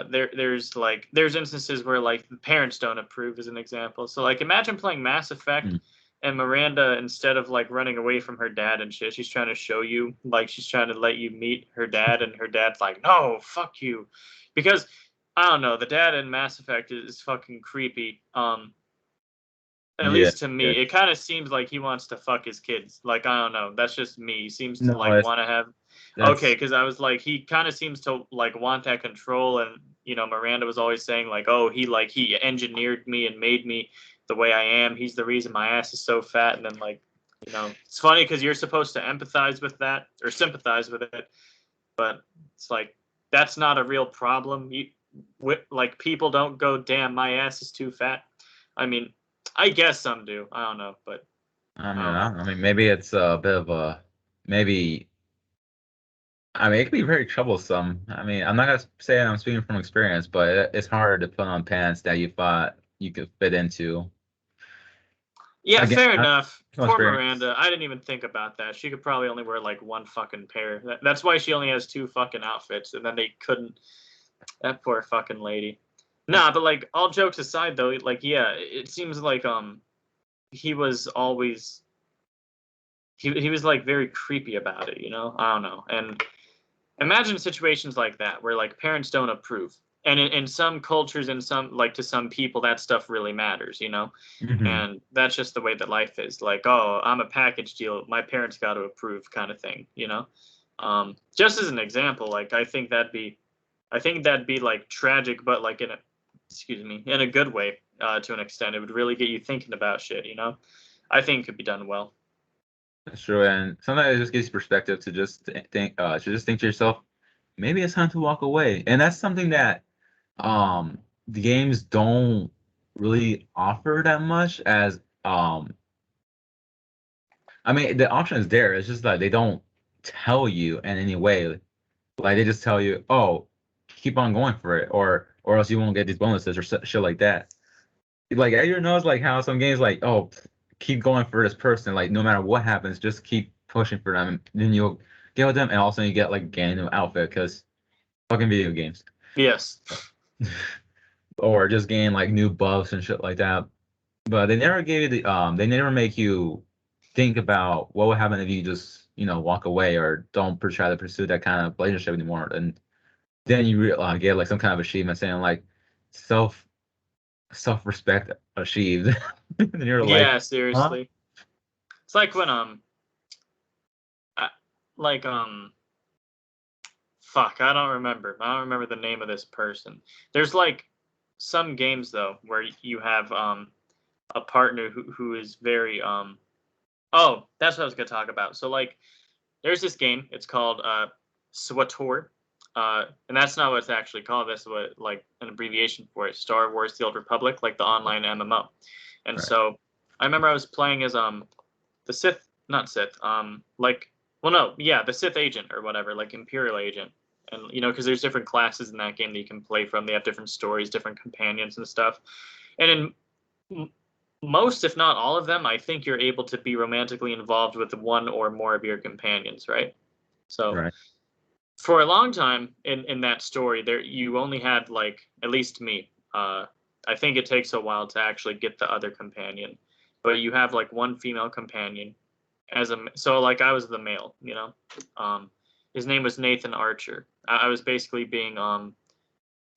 there's instances where like the parents don't approve as an example. So like imagine playing Mass Effect Mm, and Miranda, instead of like running away from her dad and shit, she's trying to show you, like she's trying to let you meet her dad, and her dad's like, no, fuck you. Because I don't know, the dad in Mass Effect is fucking creepy. At yeah, least to yeah. me, it kind of seems like he wants to fuck his kids. Like I don't know, that's just me. He seems to No, like want to have. Okay, that's because I was like, he kind of seems to like want that control, and Miranda was always saying like, oh, he engineered me and made me the way I am. He's the reason my ass is so fat, and then like, it's funny because you're supposed to empathize with that or sympathize with it, but it's like that's not a real problem. Like people don't go, damn, my ass is too fat. I mean, I guess some do. I don't know, but I don't know. I mean, maybe it's a bit of a maybe. I mean, it could be very troublesome. I mean, I'm not gonna say I'm speaking from experience, but it's hard to put on pants that you thought you could fit into. Yeah, Again, fair not enough. from Poor experience. Miranda. I didn't even think about that. She could probably only wear like one fucking pair. That's why she only has two fucking outfits, and then they couldn't. That poor fucking lady. Nah, but like all jokes aside, though, like yeah, it seems like he was always he was like very creepy about it. I don't know. And imagine situations like that where like parents don't approve, and in some cultures and some like to some people that stuff really matters, you know. Hmm. And that's just the way that life is. Like, oh, I'm a package deal, my parents got to approve, kind of thing, you know. Just as an example, like I think that'd be like tragic, but like in a, excuse me, in a good way, to an extent. It would really get you thinking about shit, you know. I think it could be done well. That's true, and sometimes it just gives you perspective to just think to yourself, maybe it's time to walk away, and that's something that the games don't really offer that much as I mean the option is there. It's just that they don't tell you in any way. Like they just tell you, oh, keep on going for it, or else you won't get these bonuses or shit like that. Like everyone knows like how some games like, oh, keep going for this person, like no matter what happens, just keep pushing for them. And then you'll get with them, and also you get like gain a new outfit because fucking video games, Yes. or just gain like new buffs and shit like that. But they never gave you they never make you think about what would happen if you just walk away or don't try to pursue that kind of relationship anymore. And then you get like some kind of achievement saying like self self-respect achieved. And you're like, Yeah, huh? seriously. It's like when I, like fuck, I don't remember the name of this person. There's like some games though where you have a partner who is very oh, that's what I was gonna talk about. So like there's this game, it's called SWTOR. And that's not what it's actually called. That's what like an abbreviation for it. Star Wars: The Old Republic, like the online MMO. And Right. so I remember I was playing as the Sith, not Sith, like well no, yeah, the Sith agent or whatever, like Imperial agent. And you know, because there's different classes in that game that you can play from. They have different stories, different companions and stuff. And in most, if not all of them, I think you're able to be romantically involved with one or more of your companions, right? So Right. for a long time in that story, there you only had like at least me. I think it takes a while to actually get the other companion, but you have like one female companion as a so like I was the male, you know. Um, his name was Nathan Archer. I was basically being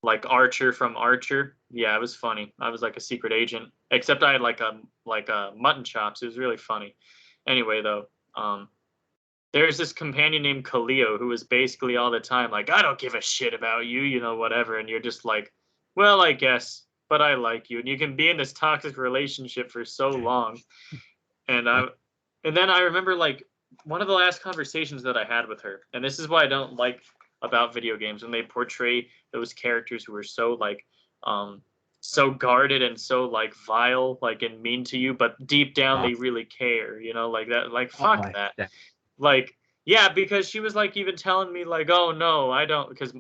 like Archer from Archer. Yeah, it was funny. I was like a secret agent, except I had like a mutton chops. It was really funny. Anyway, though, there's this companion named Kaleo who was basically all the time like, I don't give a shit about you, you know, whatever. And you're just like, well, I guess, but I like you. And you can be in this toxic relationship for so long. And I, and then I remember like one of the last conversations that I had with her, and this is what I don't like about video games when they portray those characters who are so like, um, so guarded and so like vile, like and mean to you, but deep down Uh, they really care, you know, like that, like oh, fuck I hate that. that. Like, yeah, because she was like even telling me like, oh no, I don't, because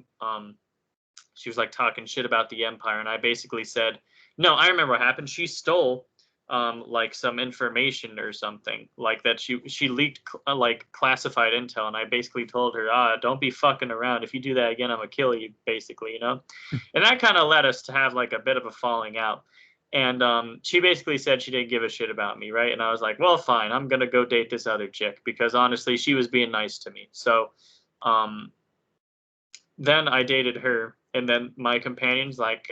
she was like talking shit about the Empire, and I basically said, no, I remember what happened. She stole like some information or something like that. She leaked like classified intel, and I basically told her, don't be fucking around. If you do that again, I'm gonna kill you, basically, you know. And that kind of led us to have like a bit of a falling out. And she basically said she didn't give a shit about me, right? And I was like, well, fine, I'm gonna go date this other chick because honestly, she was being nice to me. So um, then I dated her, and then my companion's like,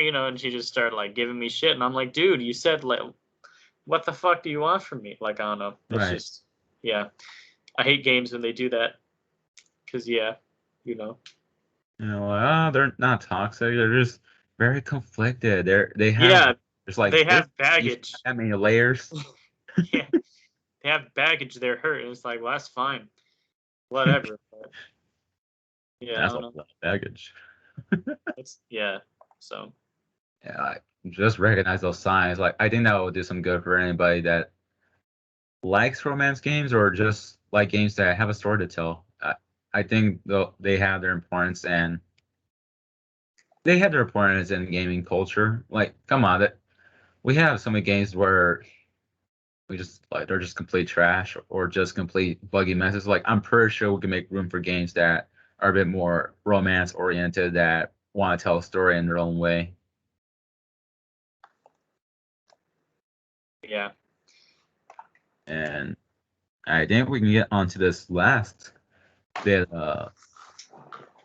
you know, and she just started like giving me shit, and I'm like, dude, you said like, what the fuck do you want from me? Like, I don't know. It's Right. just, yeah, I hate games when they do that, because yeah, you know, They're not toxic. They're just very conflicted. They have yeah, there's like they this have each baggage. that many layers. Yeah, they have baggage. They're hurt, and it's like, well, that's fine, whatever. But yeah, I That's a don't lot know. of baggage. It's yeah. So Yeah, like, just recognize those signs. Like I think that would do some good for anybody that likes romance games or just like games that have a story to tell. I think though they have their importance and they have their importance in gaming culture. Like, come on, that we have so many games where we just like they're just complete trash or just complete buggy messes. Like, I'm pretty sure we can make room for games that are a bit more romance oriented that want to tell a story in their own way. yeah, And I think we can get onto this last bit.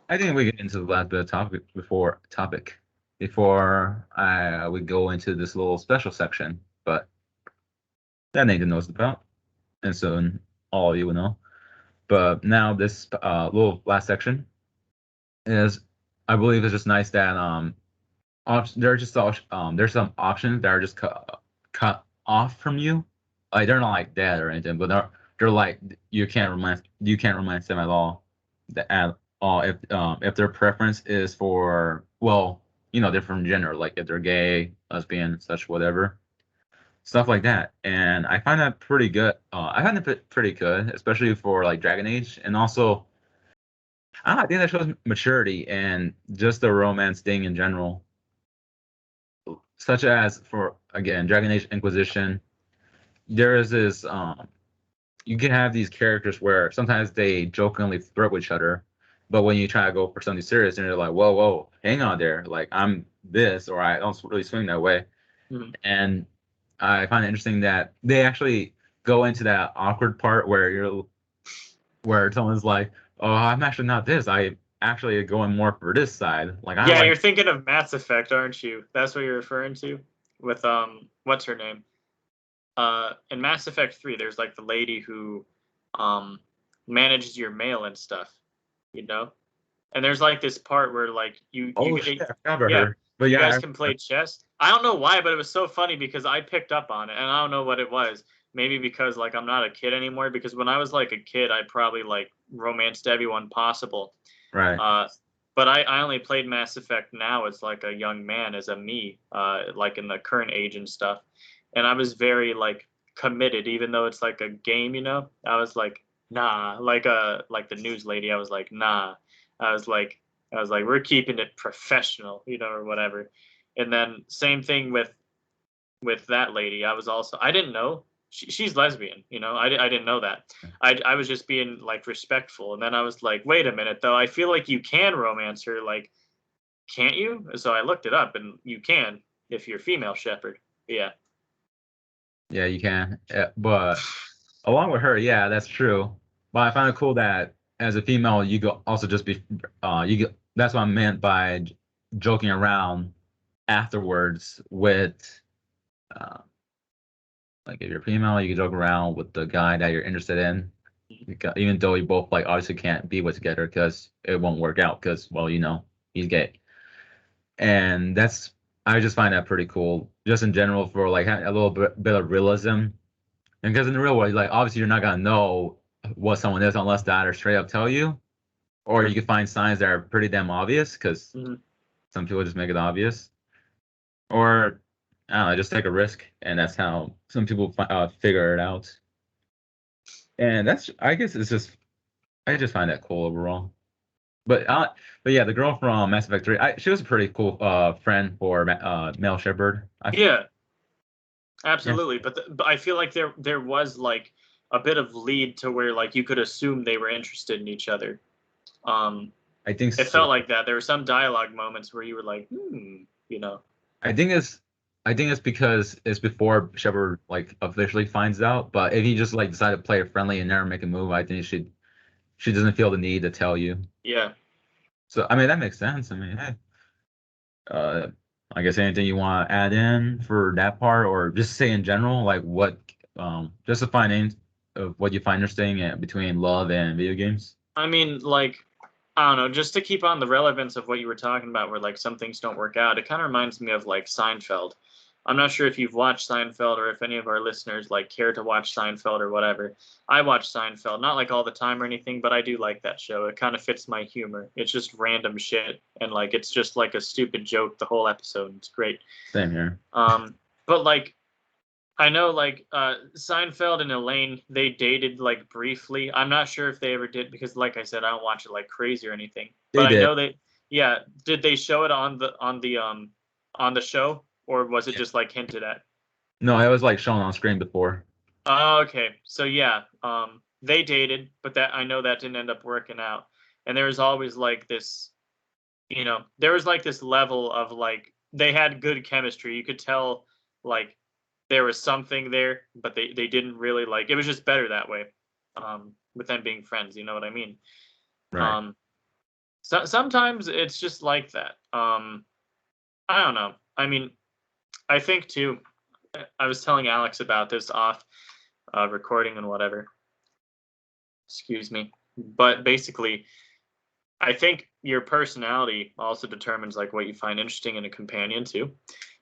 I think we get into the last bit of before we go into this little special section, but that Nathan knows about, and soon all of you will know. But now this little last section is, I believe, it's just nice that there are just there's some options that are just cut off from you, like they're not like dead or anything, but they're like you can't romance them at all, at all if their preference is for, well, different gender, like if they're gay, lesbian, such, whatever, stuff like that. And I find that pretty good. I find it pretty good, especially for like Dragon Age, and also I think that shows maturity and just the romance thing in general, such as for, again, Dragon Age Inquisition. There is this you can have these characters where sometimes they jokingly flirt with each other, but when you try to go for something serious, and they're like, whoa, whoa, hang on there, like I'm this, or I don't really swing that way. Mhm. And I find it interesting that they actually go into that awkward part where someone's like, oh, I'm actually not this, I actually going more for this side, like I Yeah, like. you're thinking of Mass Effect, aren't you? That's what you're referring to with what's her name? In Mass Effect 3, there's like the lady who um manages your mail and stuff, you know? And there's like this part where like Oh shit, I forgot about yeah, her. But you yeah, guys can play chess. I don't know why, but it was so funny because I picked up on it and I don't know what it was. Maybe because like I'm not a kid anymore, because when I was like a kid, I probably like romanced everyone possible. right. Uh but I only played Mass Effect now as like a young man, as a me, like in the current age and stuff. And I was very like committed, even though it's like a game, you know. I was like, nah, like the news lady. I was like, nah. I was like, we're keeping it professional, you know, or whatever. And then same thing with that lady. I didn't know she's lesbian, you know. I didn't know that. I was just being like respectful, and then I was like, wait a minute though. I feel like you can romance her, like, can't you? So I looked it up, and you can if you're female shepherd. Yeah. Yeah, you can. But along with her, yeah, that's true. But I find it cool that as a female, you go also just be you go, that's what I meant by joking around afterwards with uh, like if you're female, you can joke around with the guy that you're interested in, even though you both like obviously can't be with together because it won't work out because, well, he's gay. And that's, I just find that pretty cool just in general for like a little bit of realism. And because in the real world, like obviously you're not gonna know what someone is unless they either straight up tell you, or you can find signs that are pretty damn obvious because Mhm. some people just make it obvious, or I don't know, just take a risk, and that's how some people figure it out. And that's, I guess, it's just, I just find that cool overall. But but yeah, the girl from Mass Effect 3, she was a pretty cool friend for Mel Shepard. Yeah, Yeah, absolutely. But I feel like there was like a bit of lead to where like you could assume they were interested in each other. Um, I think it so. felt like that. There were some dialogue moments where you were like, you know. I think it's I think it's because it's before Shepard like officially finds out. But if he just like decided to play it friendly and never make a move, I think she doesn't feel the need to tell you. Yeah. So I mean that makes sense. I mean, hey, uh, I guess anything you want to add in for that part, or just say in general, like what just a finding of what you find interesting between love and video games. I mean, like, I don't know, just to keep on the relevance of what you were talking about, where like some things don't work out, it kind of reminds me of like Seinfeld. I'm not sure if you've watched Seinfeld or if any of our listeners like care to watch Seinfeld or whatever. I watch Seinfeld, not like all the time or anything, but I do like that show. It kind of fits my humor. It's just random shit, and like it's just like a stupid joke the whole episode. It's great. Same here. Um, but like I know, like Seinfeld and Elaine, they dated like briefly. I'm not sure if they ever did because, like I said, I don't watch it like crazy or anything. But They I did. know they, yeah. Did they show it on the show, or was it Yeah. just like hinted at? No, it was like shown on screen before. Oh, okay. So yeah, they dated, but that I know that didn't end up working out. And there was always like this, there was like this level of like they had good chemistry. You could tell like there was something there, but they didn't really like it was just better that way. With them being friends, you know what I mean? Right. Um sometimes it's just like that. I don't know. I mean, I think too. I was telling Alex about this off recording and whatever. Excuse me. But basically, I think your personality also determines like what you find interesting in a companion too,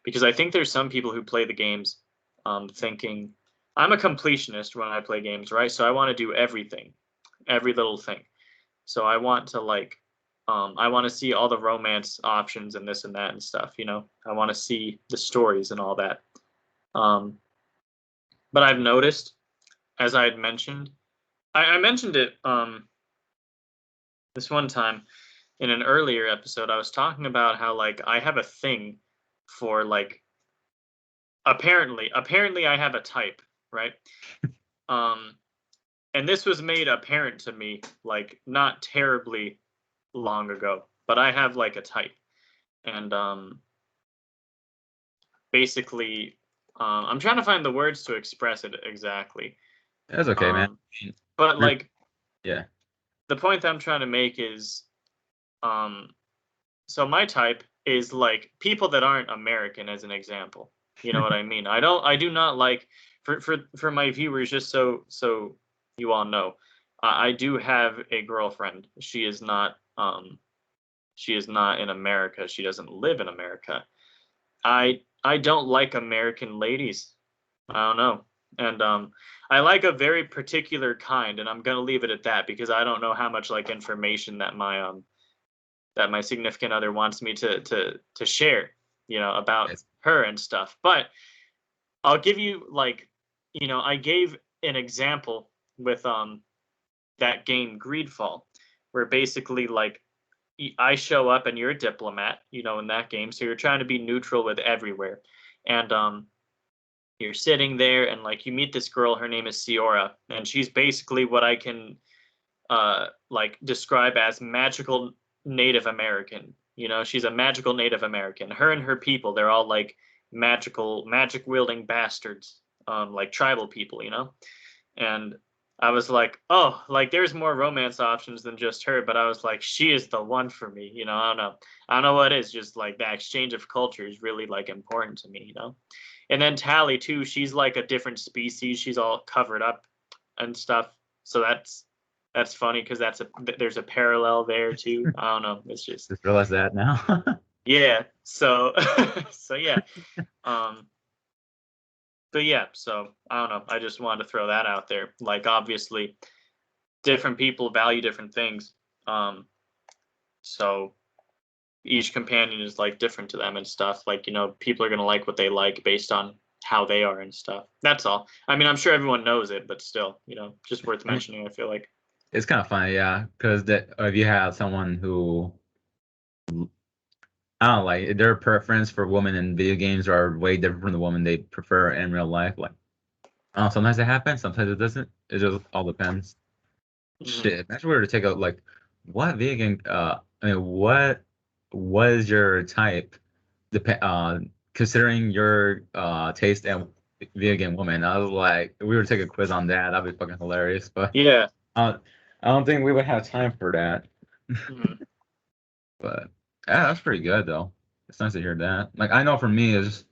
because I think there's some people who play the games thinking I'm a completionist when I play games, right? So I want to do everything, every little thing. So I want to like I want to see all the romance options and this and that and stuff, you know. I want to see the stories and all that. Um, but I've noticed, as I had mentioned, I mentioned it this one time in an earlier episode. I was talking about how like I have a thing for like apparently I have a type, right? Um, and this was made apparent to me like not terribly long ago, but I have like a type, and basically, I'm trying to find the words to express it exactly. That's okay, man. Um, but like Yeah. the point that I'm trying to make is, um, so my type is like people that aren't American, as an example. You know what I mean? I do not like for my viewers, just so you all know, I do have a girlfriend. She is not in America. She doesn't live in America. I don't like American ladies. I don't know. And I like a very particular kind, and I'm gonna leave it at that because I don't know how much like information that my significant other wants me to share, you know, about It's, her and stuff. But I'll give you like, you know, I gave an example with that game Greedfall, where basically like I show up and you're a diplomat, you know, in that game, so you're trying to be neutral with everywhere, and you're sitting there and like you meet this girl. Her name is Siora, and she's basically what I can like describe as magical Native American. You know, she's a magical Native American. Her and her people, they're all like magic wielding bastards, like tribal people, you know. And I was like, oh, like there's more romance options than just her, but I was like, she is the one for me, you know. I don't know what it is, just like that exchange of culture is really like important to me, you know. And then Tally too, she's like a different species. She's all covered up and stuff. So that's funny because there's a parallel there too. I don't know. It's just just realize that now. yeah. So so yeah. Um, but yeah. So I don't know. I just wanted to throw that out there. Like obviously, different people value different things. So each companion is like different to them and stuff. Like, you know, people are gonna like what they like based on how they are and stuff. That's all. I mean, I'm sure everyone knows it, but still, you know, just worth I mean, mentioning. I feel like. it's kind of funny, yeah, because that if you have someone who I don't know, like their preference for women in video games are way different from the woman they prefer in real life. Like, I don't know, sometimes it happens, sometimes it doesn't. It just all depends. Mhm. Shit, imagine we were to take a like, what video game? I mean, what was your type? Considering your taste and video game woman, I was like, if we were to take a quiz on that, that'd be fucking hilarious. But Yeah. uh, I don't think we would have time for that. Mhm. But yeah, that's pretty good though. It's nice to hear that. Like I know for me, it's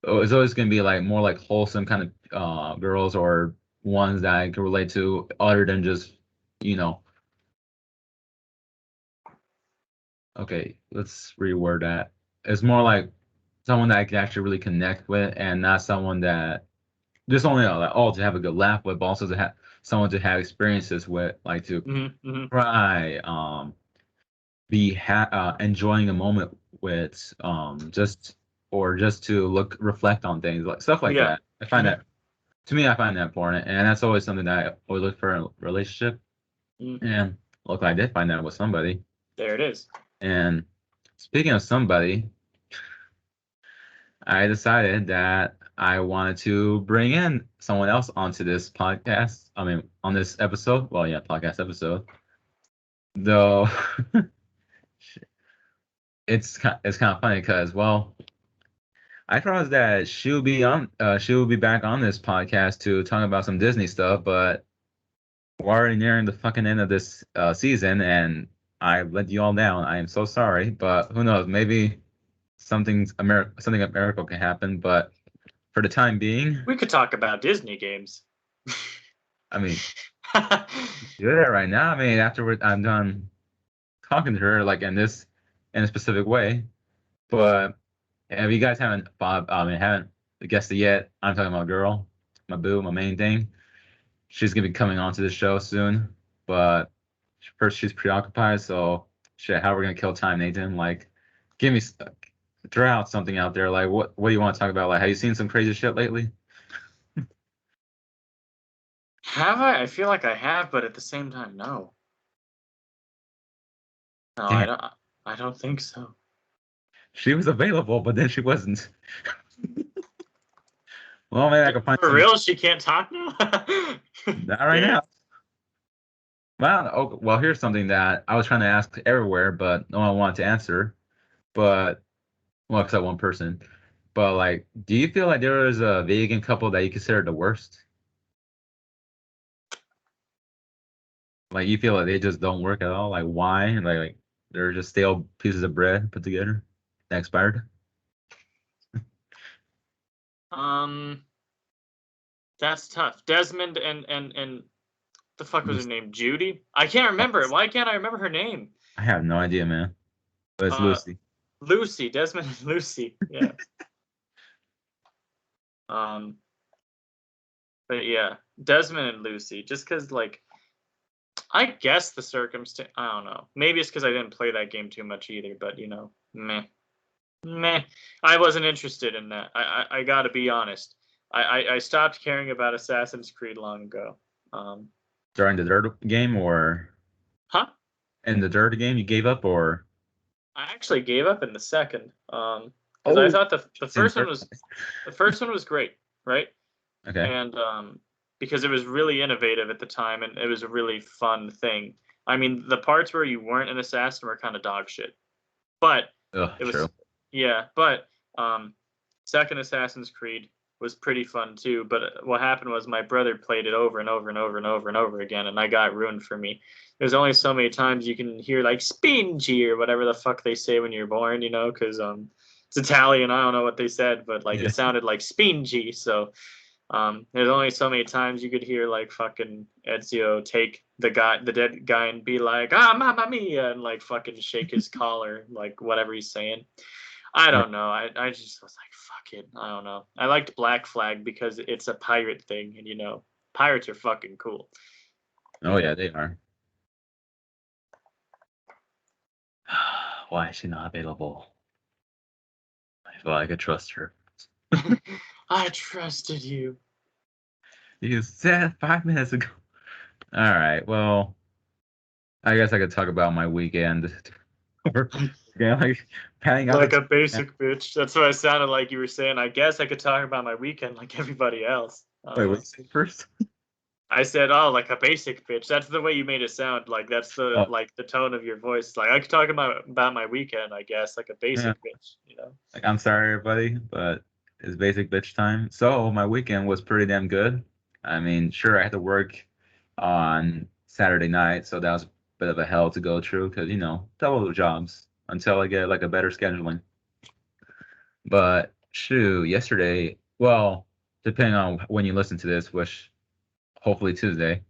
always gonna be like more like wholesome kind of girls or ones that I can relate to, other than just you know. Okay, let's reword that. It's more like someone that I can actually really connect with, and not someone that just only like oh to have a good laugh with, but also to have someone to have experiences with, like to Mhm. Mhm. cry, be enjoying a moment with, just or just to look reflect on things like stuff like Yeah. that. I find Mhm. that to me, I find that important, and that's always something that I always look for in a relationship. Mhm. And look, I did find that with somebody. There it is. And speaking of somebody, I decided that I wanted to bring in someone else onto this podcast. I mean, on this episode. Well, yeah, podcast episode. Though it's kind of funny because well, I promised that she'll be back on this podcast to talk about some Disney stuff, but we're already nearing the fucking end of this season, and I let you all down. I am so sorry, but who knows? Maybe something a miracle can happen. But for the time being, We could talk about Disney games. I mean, do that right now. I mean, afterward, I'm done talking to her like in a specific way. But if you guys haven't guessed it yet, I'm talking about a girl, my boo, my main thing. She's gonna be coming onto the show soon, but first she's preoccupied. So shit, how are we gonna kill time, Nathan? Like, give me throw out something out there. Like, what do you want to talk about? Like, have you seen some crazy shit lately? Have I? I feel like I have, but at the same time, no. No, Damn, I don't think so. she was available, but then she wasn't. Well, maybe I can find For some. real, she can't talk now. Not right Damn. now. Well, here's something that I was trying to ask everywhere, but no one wanted to answer. But well, except one person. But like, do you feel like there is a video game couple that you consider the worst? Like, you feel like they just don't work at all? Like, why? Like they're just stale pieces of bread put together that expired? Um, that's tough. Desmond and the fuck was her name? Judy? I can't remember it. Why can't I remember her name? I have no idea, man. But it's Uh, Lucy. Lucy. Desmond and Lucy. Yeah. Um, but yeah, Desmond and Lucy. Just because, like, I guess the circumstance. I don't know. Maybe it's because I didn't play that game too much either. But meh, meh. I wasn't interested in that. I gotta be honest. I stopped caring about Assassin's Creed long ago. During the Dirt game or Huh? in the Dirt game you gave up or I actually gave up in the second. Because I oh, thought it's in Dirt. the first one was great, right? Okay. And because it was really innovative at the time and it was a really fun thing. I mean, the parts where you weren't an assassin were kind of dog shit, but Oh, it true. was yeah. But second Assassin's Creed was pretty fun too. But what happened was my brother played it over and over and over and over and over again, and I got ruined for me. There's only so many times you can hear like "spingy" or whatever the fuck they say when you're born, because it's Italian. I don't know what they said, but like Yeah. it sounded like "spingy." So there's only so many times you could hear like fucking Ezio take the dead guy, and be like, "Ah, mamma mia," and like fucking shake his collar, like whatever he's saying. I Right. don't know. I just was like, fuck it. I don't know. I liked Black Flag because it's a pirate thing, and pirates are fucking cool. Oh yeah, they are. Why is she not available? I feel like I could trust her. I trusted you. You said 5 minutes ago. All right. Well, I guess I could talk about my weekend. Yeah, like panning out Like the a basic bitch. That's what I sounded like you were saying. I guess I could talk about my weekend like everybody else. I don't wait, what know. you say first? I said, "Oh, like a basic bitch." That's the way you made it sound. Like that's the Oh, like the tone of your voice. Like I could talk about my weekend, I guess, like a yeah. basic bitch. Like I'm sorry, everybody, but it's basic bitch time. So my weekend was pretty damn good. I mean, sure, I had to work on Saturday night, so that was a bit of a hell to go through because double the jobs until I get like a better scheduling. But shoot, yesterday, well, depending on when you listen to this, which hopefully Tuesday,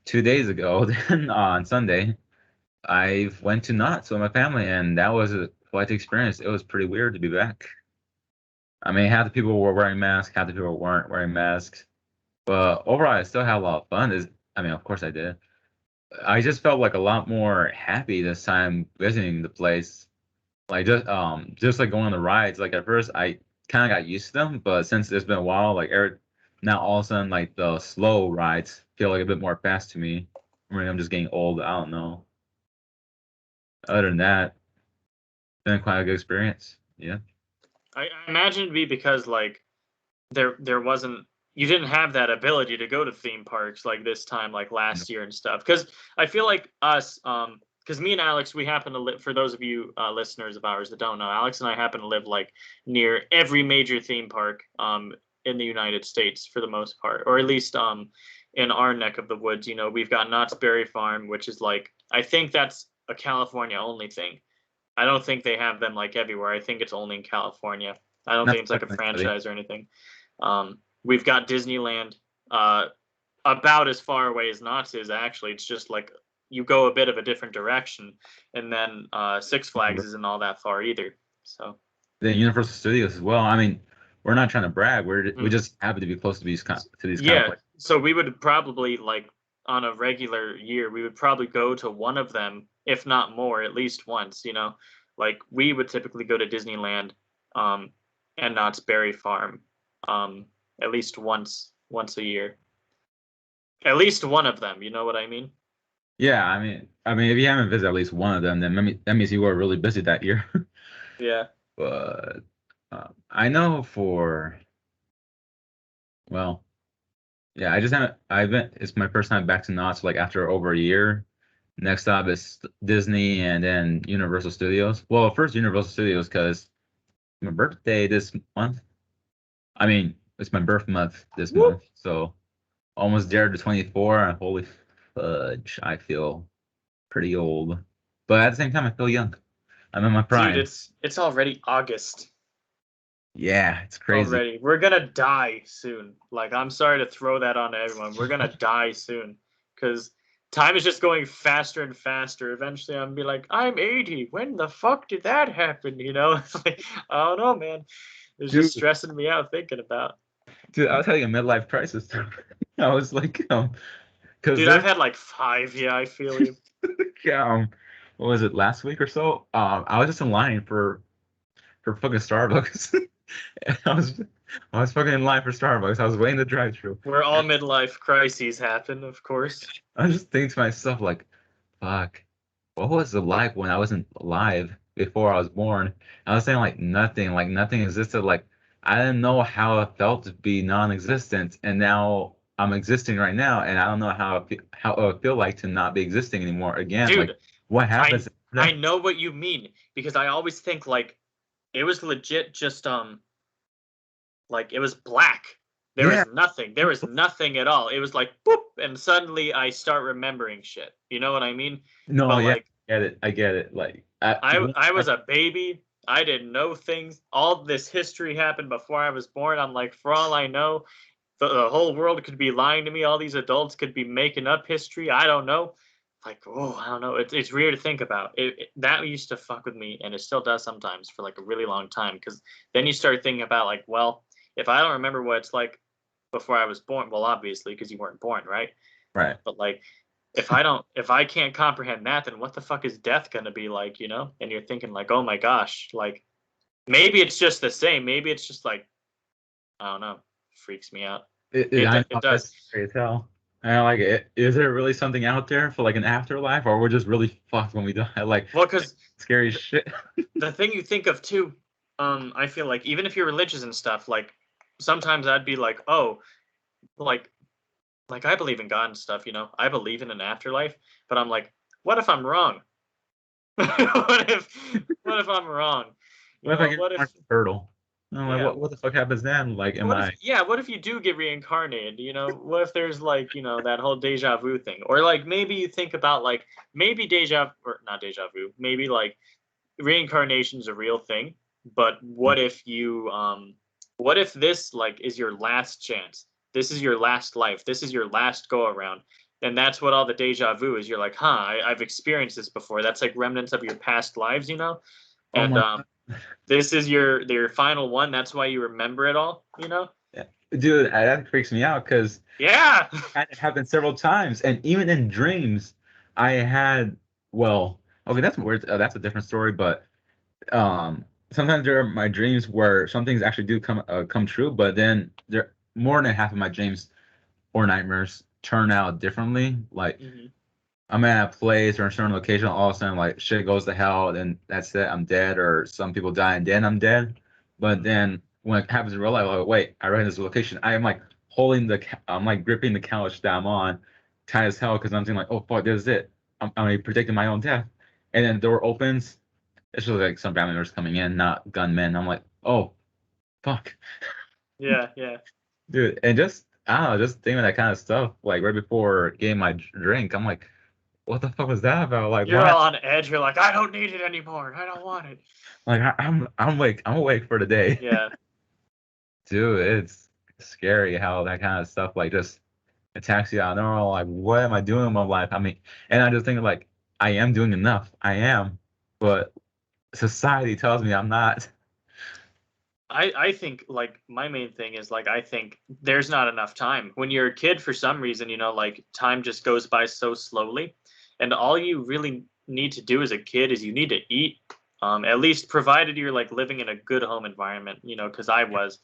2 days ago, then on Sunday, I went to Knott's with my family, and that was quite the experience. It was pretty weird to be back. I mean, half the people were wearing masks, half the people weren't wearing masks. But overall, I still had a lot of fun. I mean, of course I did. I just felt like a lot more happy this time visiting the place. Like just like going on the rides. Like at first I kind of got used to them, but since it's been a while, like now all of a sudden like the slow rides feel like a bit more fast to me. I mean, I'm just getting old. I don't know. Other than that, been quite a good experience. Yeah. I imagine it'd be because like there wasn't you didn't have that ability to go to theme parks like this time like Yeah. last year and stuff because I feel like us because me and Alex we happen to live for those of you listeners of ours that don't know Alex and I happen to live like near every major theme park in the United States for the most part or at least in our neck of the woods we've got Knott's Berry Farm which is like I think that's a California only thing. I don't think they have them like everywhere. I think it's only in California. I don't That's think it's like a definitely franchise or anything. We've got Disneyland, about as far away as Knott's is. Actually, it's just like you go a bit of a different direction, and then Six Flags isn't all that far either. So the Universal Studios as well. I mean, we're not trying to brag. We mm. just happen to be close to these kind of Yeah, places. so we would probably like on a regular year, we would probably go to one of them, if not more, at least once. Like we would typically go to Disneyland, um, and Knott's Berry Farm, at least once a year. At least one of them. You know what I mean? Yeah, I mean, if you haven't visited at least one of them, then that means you were really busy that year. Yeah. But I know well, yeah, I just haven't. I've been. It's my first time back to Knott's like after over a year. Next stop is Disney and then Universal Studios. Well, first Universal Studios because my birthday this month. I mean, it's my birth month this Whoop. month, so almost there to 24. And holy fudge, I feel pretty old, but at the same time, I feel young. I'm in my Dude, prime. it's already August. Yeah, it's crazy. Already. We're gonna die soon. Like, I'm sorry to throw that on everyone. We're gonna die soon. Because time is just going faster and faster. Eventually, I'm gonna be like, I'm 80. When the fuck did that happen? It's like, I don't know, man. It's just Dude, stressing me out thinking about. I was having a midlife crisis. I was like, because Dude, I've had like 5. Yeah, I feel you. um, what was it last week or so? I was just in line for fucking Starbucks. I was I was fucking in line for Starbucks. I was waiting to drive through. Where all midlife crises happen, of course. I was just thinking to myself, like, fuck, what was it like when I wasn't alive before I was born? I was saying like nothing existed. Like I didn't know how it felt to be non-existent, and now I'm existing right now, and I don't know how it would feel like to not be existing anymore again. Like Dude, what I happens I after know what you mean because I always think like it was legit just like it was black. There Yeah. was nothing. There was nothing at all. It was like boop, and suddenly I start remembering shit. You know what I mean? No, But yeah, like I get it. Like I was a baby. I didn't know things. All this history happened before I was born. I'm like, for all I know, the whole world could be lying to me. All these adults could be making up history. I don't know. Like, oh, I don't know. It's weird to think about. That used to fuck with me, and it still does sometimes for like a really long time. Because then you start thinking about like, well, if I don't remember what it's like before I was born, well, obviously because you weren't born, right? right. But like, if I can't comprehend that, then what the fuck is death gonna be like? And you're thinking like, oh my gosh, like maybe it's just the same. Maybe it's just like I don't know. Freaks me out. I It know does. that's scary as hell. I like it. Is there really something out there for like an afterlife, or we're just really fucked when we die? Like Well, because scary as shit. the thing you think of too, I feel like even if you're religious and stuff, like sometimes I'd be like, oh, like I believe in God and stuff, I believe in an afterlife, but I'm like, what if I'm wrong? what if what if I'm wrong? What if I get What born if as a turtle? I'm like, yeah, what the fuck happens then? Like, am I? what if you do get reincarnated? What if there's like, that whole deja vu thing? Or like maybe you think about like maybe deja or not deja vu, maybe like reincarnation's a real thing, but what if this like is your last chance? This is your last life. This is your last go around. And that's what all the deja vu is. You're like, huh, I've experienced this before. That's like remnants of your past lives. Oh And my this is your final one. That's why you remember it all. God. Dude, that freaks me out because Yeah. had it happened several times, and even in dreams, I had. Well, okay, that's weird. That's a different story, but sometimes there are my dreams where some things actually do come true, but then there more than half of my dreams or nightmares turn out differently. Like hmm I'm at a place or a certain location, all of a sudden like shit goes to hell, then that's it, I'm dead, or some people die and then I'm dead. But then when it happens in real life, like wait, I read this location, I am like I'm like gripping the couch that I'm on, tight as hell, because I'm thinking like, oh fuck, this is it. I'm like, predicting my own death, and then the door opens. It's just like some family members coming in, not gunmen. I'm like, oh fuck, Yeah, yeah. dude, and just I don't know, just thinking of that kind of stuff, like right before getting my drink, I'm like. what the fuck was that about? Like, You're what? all on edge. You're like, I don't need it anymore. I don't want it. Like, I'm awake for the day. Yeah. Dude, it's scary how that kind of stuff like just attacks you out of nowhere. Like, what am I doing in my life? I mean, and I just think like I am doing enough. I am, but society tells me I'm not. I think like my main thing is like I think there's not enough time. When you're a kid, for some reason, like time just goes by so slowly, and all you really need to do as a kid is you need to eat. At least provided you're like living in a good home environment, because I was,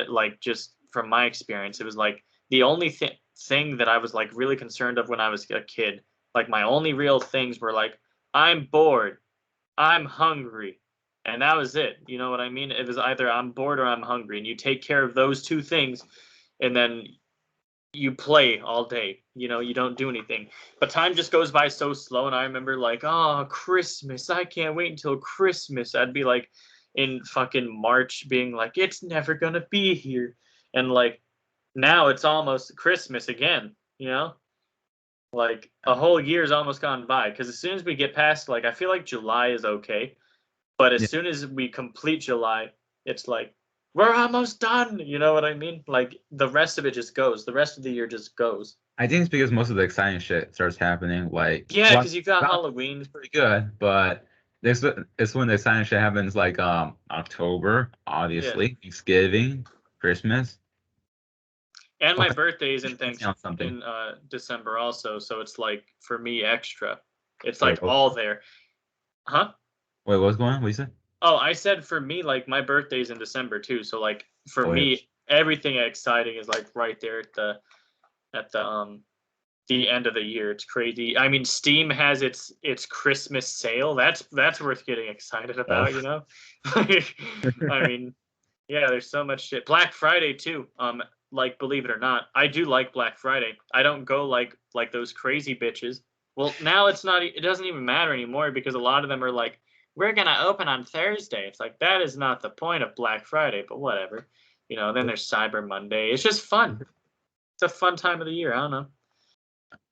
like just from my experience, it was like the only thing that I was like really concerned of when I was a kid. Like my only real things were like I'm bored, I'm hungry. And that was it. You know what I mean? It was either I'm bored or I'm hungry. And you take care of those two things and then you play all day. You don't do anything. But time just goes by so slow. And I remember like, oh, Christmas. I can't wait until Christmas. I'd be like in fucking March being like, it's never going to be here. And like now it's almost Christmas again. Like a whole year's almost gone by. Because as soon as we get past, like, I feel like July is okay. But as Yeah, soon as we complete July, it's like we're almost done. You know what I mean? Like the rest of it just goes. The rest of the year just goes. I think it's because most of the exciting shit starts happening. Like, Yeah, well, because you got Valentine's Halloween. is pretty good, but this it's when the exciting shit happens. Like, October, Yeah, obviously, Thanksgiving, Christmas. and my Focus birthday is in on something. December also, so it's like for me extra. It's Wait, like all there, huh? wait, what's going on? What you said? Oh, I said for me, like my birthday's in December too. So like for Oh, yeah. me, everything exciting is like right there at the end of the year. It's crazy. I mean, Steam has its Christmas sale. That's worth getting excited Oh, about. I mean, yeah, there's so much shit. Black Friday too. Like believe it or not, I do like Black Friday. I don't go like those crazy bitches. Well, now it's not. It doesn't even matter anymore because a lot of them are like, we're gonna open on Thursday. It's like that is not the point of Black Friday, but whatever. Then there's Cyber Monday. It's just fun. It's a fun time of the year. I don't know.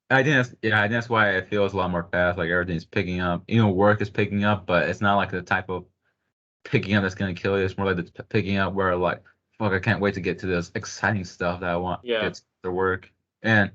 I think that's why it feels a lot more fast. Like everything's picking up. Work is picking up, but it's not like the type of picking up that's gonna kill you. It's more like the picking up where like, fuck, I can't wait to get to this exciting stuff that I want Yeah. get to work. And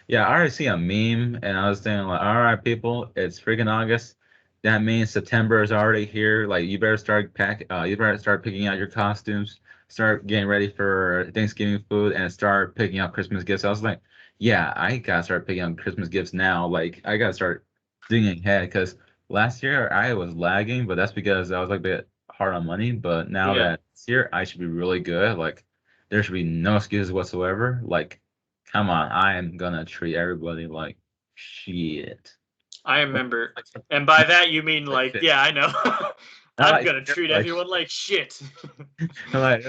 yeah, I already see a meme, and I was thinking like, all right, people, it's freaking August. That means September is already here. Like, you better start picking out your costumes, start getting ready for Thanksgiving food, and start picking out Christmas gifts. I was like, yeah, I gotta start picking out Christmas gifts now. Like, I gotta start thinking ahead because last year I was lagging, but that's because I was like a bit hard on money. But now Yeah. that this year, I should be really good. Like, there should be no excuses whatsoever. Like, come on, I am gonna treat everybody like shit. I Like, remember, and by that you mean like like, shit. yeah, I know. Not I'm like gonna shit, treat like everyone like shit. like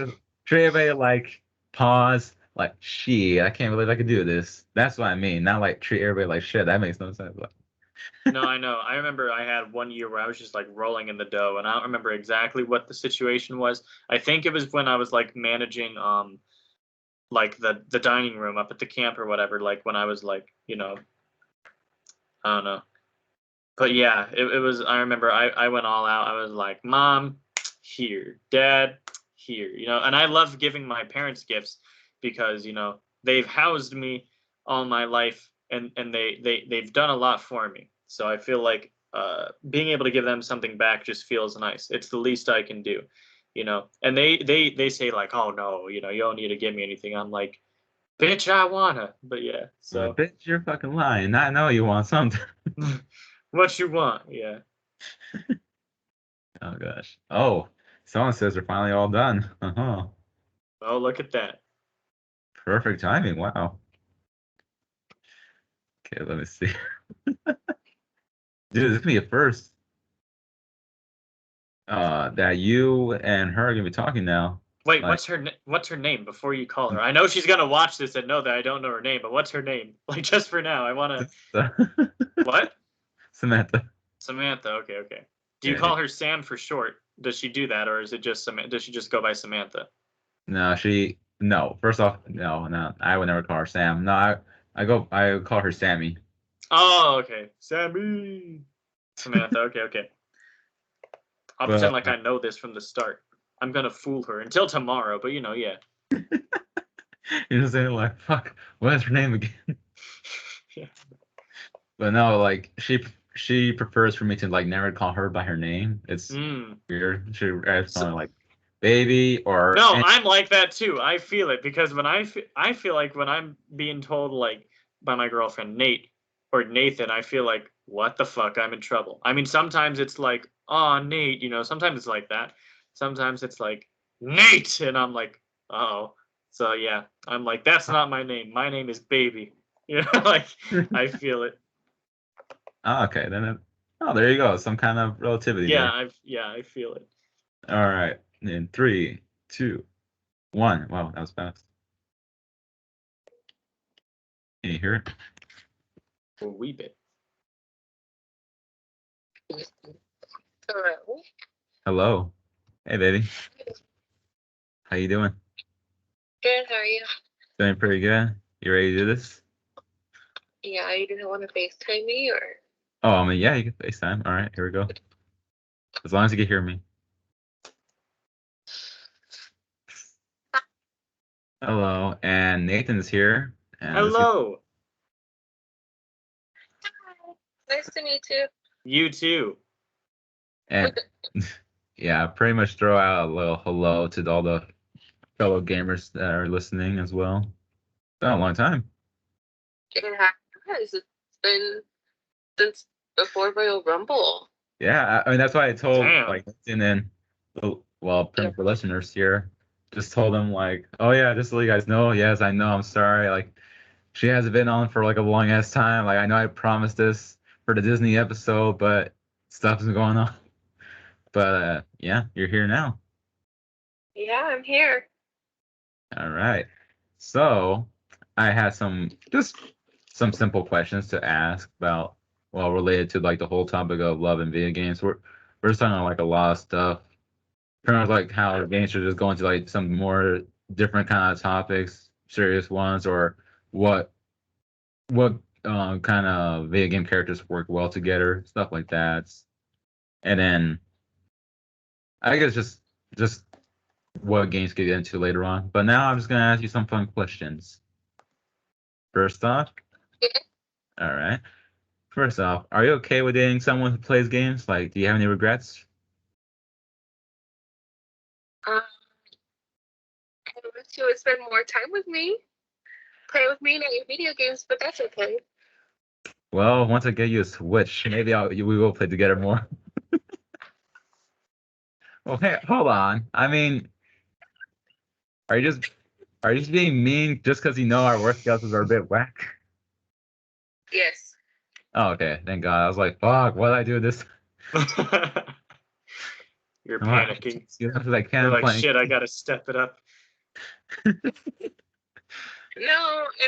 treat everybody like pause, like shit. I can't believe I could do this. That's what I mean. Not like treat everybody like shit. That makes no sense. Like, No, I know. I remember I had one year where I was just like rolling in the dough, and I don't remember exactly what the situation was. I think it was when I was like managing like the dining room up at the camp or whatever. Like when I was like I don't know. But yeah, it was. I remember I went all out. I was like, Mom, here, Dad, here. And I love giving my parents gifts because they've housed me all my life, and they've done a lot for me. So I feel like being able to give them something back just feels nice. It's the least I can do. And they say like, oh no, you don't need to give me anything. I'm like, bitch, I wanna. But yeah, I so bet you're fucking lying. I know you want something. what you want? Yeah. Oh gosh. Oh, someone says they're finally all done. Uh-huh. Oh, look at that. Perfect timing. Wow. Okay, let me see. Dude, this could be a first. That you and her are gonna be talking now. Wait, Like, what's her name before you call her? I know she's gonna watch this and know that I don't know her name, but what's her name? Like just for now, I wanna. What? Samantha. Samantha. Okay, okay. Do you Yeah, yeah. call her Sam for short? Does she do that, or is it just Does she just go by Samantha? No, no. First off, no, no. I would never call her Sam. No, I call her Sammy. Oh, okay. Sammy. Samantha. Okay. I'll pretend like I know this from the start. I'm gonna fool her until tomorrow, but yeah. You're just saying like, fuck, what is her name again? Yeah. But no, like she prefers for me to like never call her by her name. It's weird. She asks calling like baby or No, I'm like that too. I feel it because when I feel like when I'm being told like by my girlfriend Nate or Nathan, I feel like what the fuck, I'm in trouble. I mean, sometimes it's like, oh Nate, sometimes it's like that. Sometimes it's like Nate, and I'm like, oh. So yeah, I'm like, that's not my name. My name is Baby. Like I feel it. Oh, okay, then oh, there you go. Some kind of relativity there. I feel it. All right, in 3, 2, 1. Wow, that was fast. Can you hear it? A wee bit. Hello. Hello. Hey, baby. How you doing? Good, how are you? Doing pretty good. You ready to do this? Yeah, you didn't want to FaceTime me or? Oh, I mean, yeah, you can FaceTime. All right, here we go. As long as you can hear me. Hello, and Nathan's here. And Hello. Hi. Nice to meet you. You too. And yeah, pretty much throw out a little hello to all the fellow gamers that are listening as well. It's been a long time. It has. It's been since before Royal Rumble. Yeah, I mean that's why I told Damn. like and then well, pretty much the listeners here, just told them like, oh yeah, just to let you guys know, yes, I know, I'm sorry, like she hasn't been on for like a long ass time. Like I know I promised this for the Disney episode, but stuff's been going on. But yeah, you're here now. Yeah, I'm here. All right. So I had just some simple questions to ask about, well, related to like the whole topic of love and video games. We're just talking about like a lot of stuff, kind of like how games are just going to like some more different kind of topics, serious ones, or what what kind of video game characters work well together, stuff like that. And then I guess just what games to get into later on. But now I'm just gonna ask you some fun questions. First off, all right. First off, are you okay with dating someone who plays games? Like, do you have any regrets? I wish you would spend more time with me, play with me, not your video games, but that's okay. Well, once I get you a Switch, maybe we will play together more. Well, hey, hold on. I mean, are you just being mean just because you know our work schedules are a bit whack? Yes. Oh, okay. Thank God. I was like, fuck, what did I do this? You're Come on. panicking. You know, like, You're like, playing. shit, I gotta step it up. No, I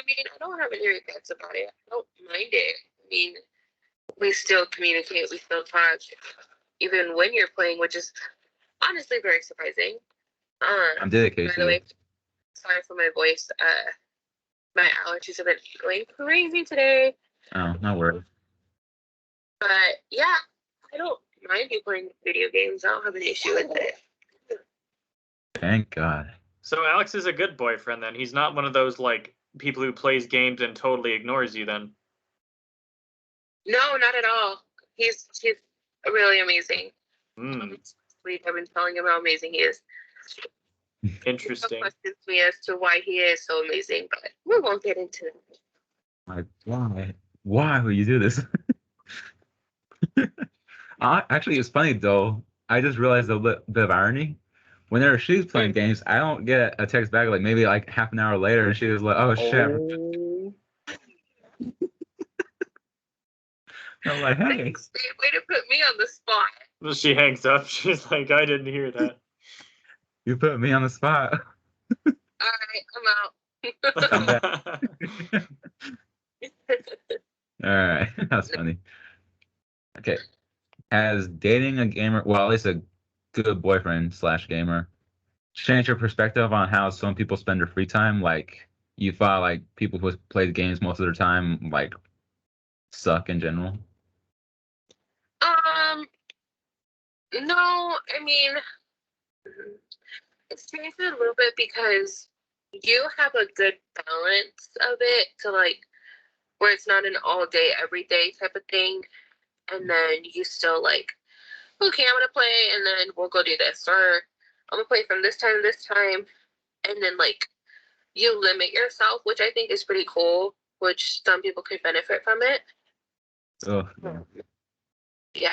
mean, I don't have any regrets about it. I don't mind it. I mean, we still communicate, we still talk, even when you're playing, which is honestly very surprising. I'm By dedicated the to way, sorry for my voice. My allergies have been going crazy today. Oh, no worries. But yeah, I don't mind you playing video games. I don't have an issue with it. Thank God. So Alex is a good boyfriend then. He's not one of those like people who plays games and totally ignores you then. No, not at all. He's really amazing. Hmm. I've been telling him how amazing he is. Interesting. Questions me as to why he is so amazing, but we won't get into it. Like, why? Why would you do this? Actually, it's funny though. I just realized a bit of irony. Whenever she's playing games, I don't get a text back like maybe like half an hour later, and she was like, "Oh shit!" Oh. I'm like, "Hey, Thanks, babe. Way to put me on the spot. Well, she hangs up. She's like, I didn't hear that. you put me on the spot." All right, I'm out. I'm back. All right, that's funny. Okay, has dating a gamer, well, at least a good boyfriend slash gamer, changed your perspective on how some people spend their free time? Like, you thought like people who play games most of their time, like suck in general? No, I mean, it's changed a little bit because you have a good balance of it to like where it's not an all day, every day type of thing. And then you still like, okay, I'm gonna play and then we'll go do this, or I'm gonna play from this time to this time. And then like you limit yourself, which I think is pretty cool, which some people could benefit from it. Ugh. Yeah.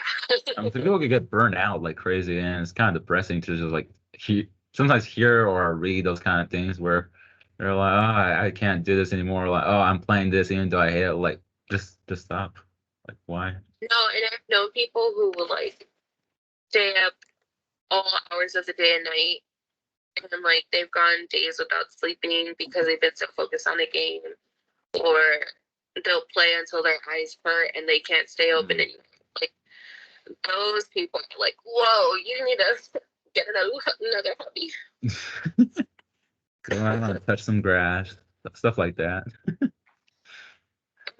People could get burned out like crazy, and it's kind of depressing to just like sometimes hear or read those kind of things where they're like, oh, I can't do this anymore. Like, oh, I'm playing this even though I hate it. Like, just stop. Like, why? No, and I've known people who will like stay up all hours of the day and night, and like they've gone days without sleeping because they've been so focused on the game, or they'll play until their eyes hurt and they can't stay open anymore. Like those people are like, whoa, you need to get another hobby. Go out and touch some grass, stuff like that. And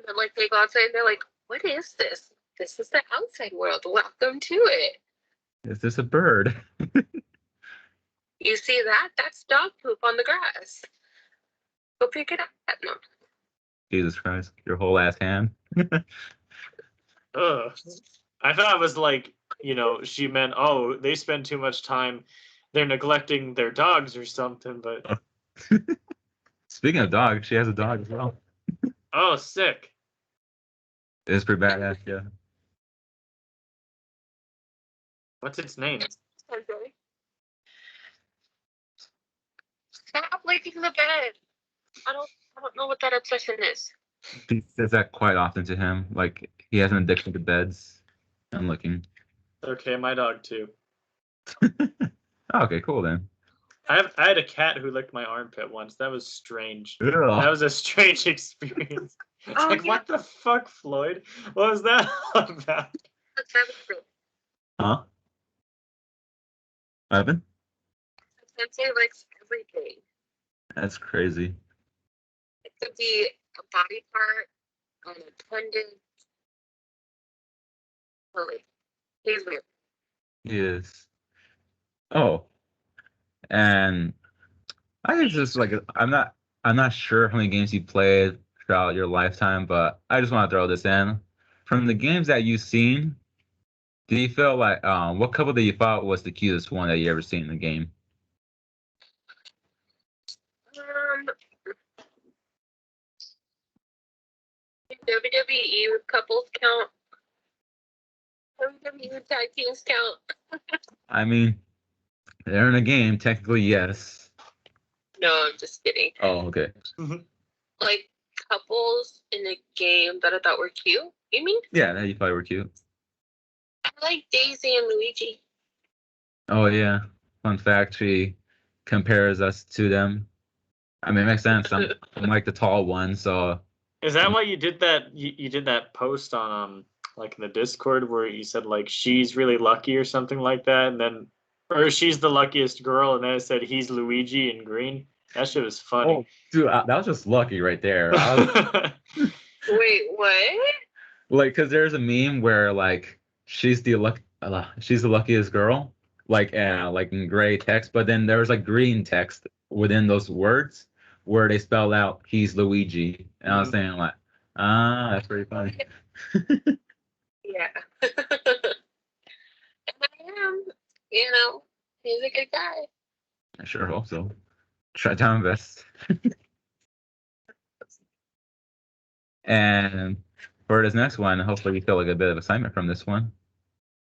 then like they go outside and they're like, what is this? This is the outside world. Welcome to it. Is this a bird? You see that? That's dog poop on the grass. Go pick it up. No. Jesus Christ, your whole ass hand. Ugh. I thought it was like, she meant, oh, they spend too much time, they're neglecting their dogs or something, but Speaking of dogs, she has a dog as well. oh, sick. It's pretty badass, yeah. What's its name? Stop licking the bed. I don't know what that obsession is. He says that quite often to him. Like he has an addiction to beds and looking. Okay, my dog too. Okay, cool then. I had a cat who licked my armpit once. That was strange. Ugh. That was a strange experience. It's Oh, like, yeah. what the fuck, Floyd? What was that about? Huh? Ivan? Sensei likes everything. That's crazy. It could be a body part, an appendage. Really. He's weird. He is. Oh, and I guess just like I'm not sure how many games you played throughout your lifetime, but I just want to throw this in. From the games that you've seen, do you feel like what couple that you thought was the cutest one that you ever seen in the game? WWE with couples count. WWE tag teams count. I mean, they're in a game, technically yes. No, I'm just kidding. Oh, okay. Like couples in a game that I thought were cute. You mean? Yeah, that you probably were cute. I like Daisy and Luigi. Oh yeah. Fun fact, she compares us to them. I mean, it makes sense. I'm like the tall one, so Is that why you did that? You did that post on like in the Discord where you said like she's really lucky or something like that, and then or she's the luckiest girl, and then it said he's Luigi in green. That shit was funny. oh, dude, that was just lucky right there. I was, Wait, what? like, cause there's a meme where like she's the luckiest girl, like in gray text, but then there was like green text within those words where they spell out he's Luigi, and I was saying like, that's pretty funny. Yeah. And I am, he's a good guy. I sure hope so. Try to invest. And for this next one, hopefully you feel like a bit of excitement from this one.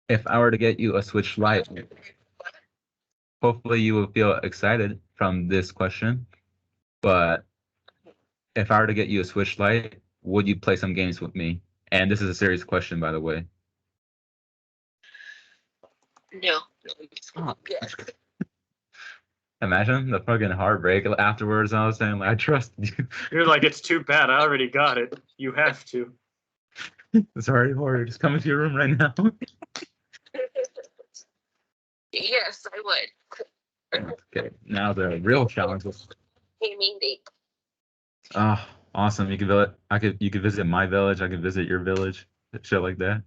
If I were to get you a Switch Lite, hopefully you will feel excited from this question. But if I were to get you a Switch Lite, would you play some games with me? And this is a serious question, by the way. No. Oh, imagine the fucking heartbreak afterwards. I was saying, like, I trust you. You're like, it's too bad. I already got it. You have to. Sorry, Jorge. Just come into your room right now. Yes, I would. Okay, now the real challenge was. Gaming date. Ah, Awesome. You could visit my village. I could visit your village. Shit like that.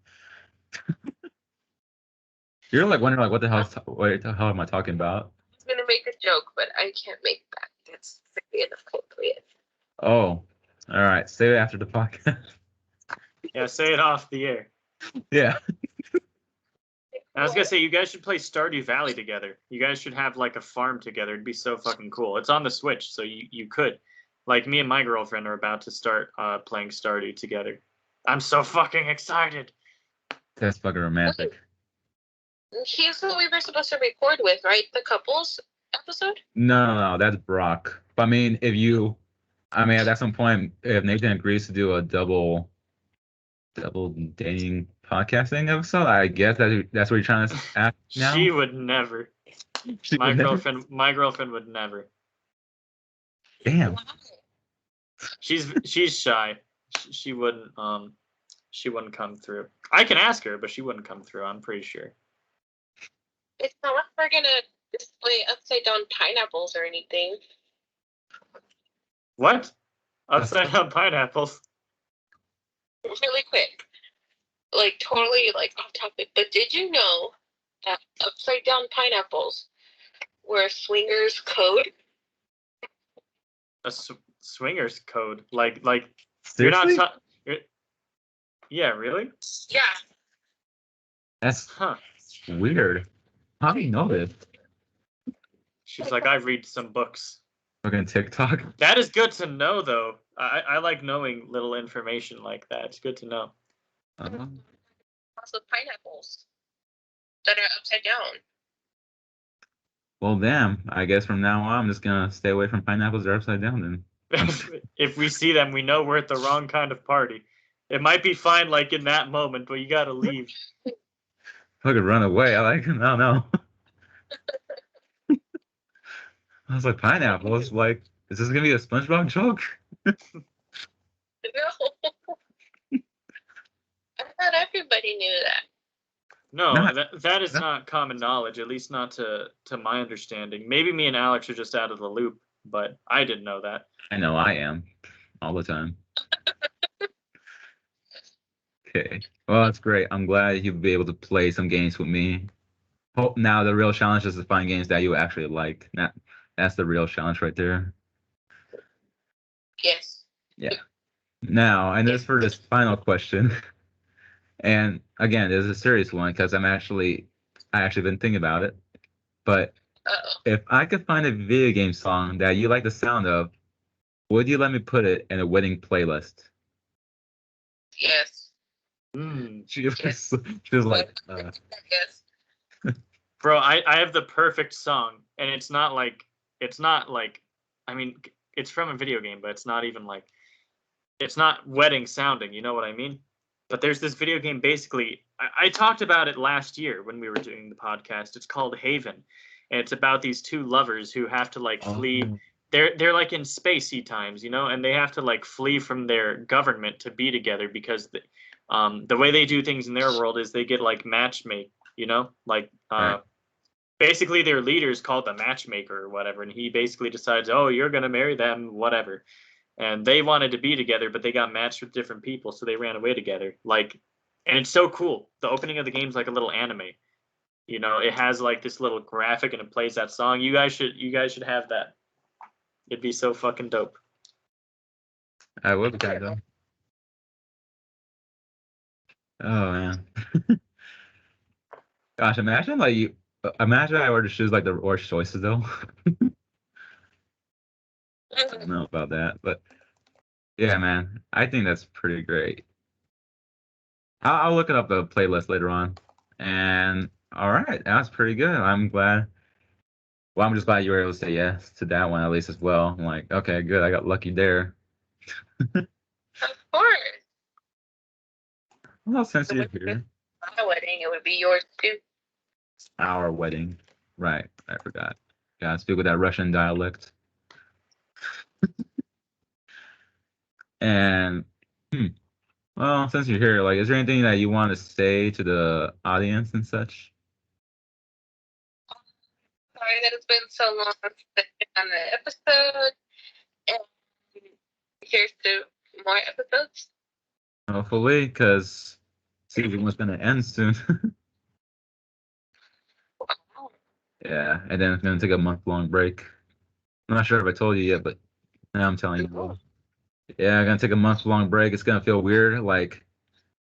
You're like wondering like what the hell am I talking about? I was gonna make a joke, but I can't make that. That's very inappropriate. Oh, all right. Say it after the podcast. Yeah, say it off the air. Yeah. I was gonna say you guys should play Stardew Valley together. You guys should have like a farm together. It'd be so fucking cool. It's on the Switch, so you could. Like me and my girlfriend are about to start playing Stardew together. I'm so fucking excited. That's fucking romantic. He's who we were supposed to record with, right? The couples episode? No, that's Brock. But I mean, at some point, if Nathan agrees to do a double dating podcasting episode, I guess that's what you're trying to ask now. She would never. She My would never- girlfriend would never. Damn. She's shy. She wouldn't come through. I can ask her, but she wouldn't come through. I'm pretty sure. It's not like we're gonna display upside down pineapples or anything. What? Upside down pineapples? Really quick. Like totally like off topic, but did you know that upside down pineapples were a swingers code? A swingers code? Like Seriously? you're not. Yeah, really? Yeah. That's Huh. weird. How do you know this? She's like, I read some books. Fucking TikTok. That is good to know, though. I like knowing little information like that. It's good to know. Also pineapples that are upside down. Well, damn. I guess from now on, I'm just gonna stay away from pineapples that are upside down then. If we see them, we know we're at the wrong kind of party. It might be fine, like in that moment, but you gotta leave. Fucking run away. I like it. No, no. I was like, pineapples? Like, is this gonna be a SpongeBob joke? No. I thought everybody knew that. No, Not- that is not common knowledge, at least not to my understanding. Maybe me and Alex are just out of the loop, but I didn't know that. I know I am. All the time. Okay. Well, that's great. I'm glad you'll be able to play some games with me. Hope now the real challenge is to find games that you actually like. That's the real challenge right there. Yes. Yeah. Now, and this for this final question, and again, this is a serious one because I actually been thinking about it. But Uh-oh. if I could find a video game song that you like the sound of, would you let me put it in a wedding playlist? Yes. She was like, Yes. Bro, I have the perfect song, and it's not like I mean, it's from a video game, but it's not even like it's not wedding sounding, you know what I mean? But there's this video game basically I talked about it last year when we were doing the podcast. It's called Haven. And it's about these two lovers who have to like flee. oh, They're like in spacey times, you know, and they have to like flee from their government to be together because the way they do things in their world is they get like matchmake, you know, like right. basically their leader's called the matchmaker or whatever, and he basically decides, oh, you're gonna marry them, whatever. And they wanted to be together, but they got matched with different people, so they ran away together. Like, and it's so cool. The opening of the game's like a little anime. You know, it has like this little graphic and it plays that song. You guys should have that. It'd be so fucking dope. I would kind of. Oh man. Gosh, imagine I were to choose like the worst choices though. I don't know about that, but yeah, man, I think that's pretty great. I'll look it up the playlist later on. And all right, that's pretty good. I'm glad. Well, I'm just glad you were able to say yes to that one at least as well. I'm like, okay, good. I got lucky there. Of course. Well, since you're here, My wedding, it would be yours too. our wedding, right? I forgot. Gotta speak with that Russian dialect. And well, since you're here, like, is there anything that you want to say to the audience and such? Sorry that it's been so long since I've been on the episode. And here's to more episodes. Hopefully, because season one's gonna end soon. Wow. Yeah, and then it's gonna take a month-long break. I'm not sure if I told you yet, but now I'm telling you. Oh. Yeah, I'm gonna take a month-long break. It's gonna feel weird. Like,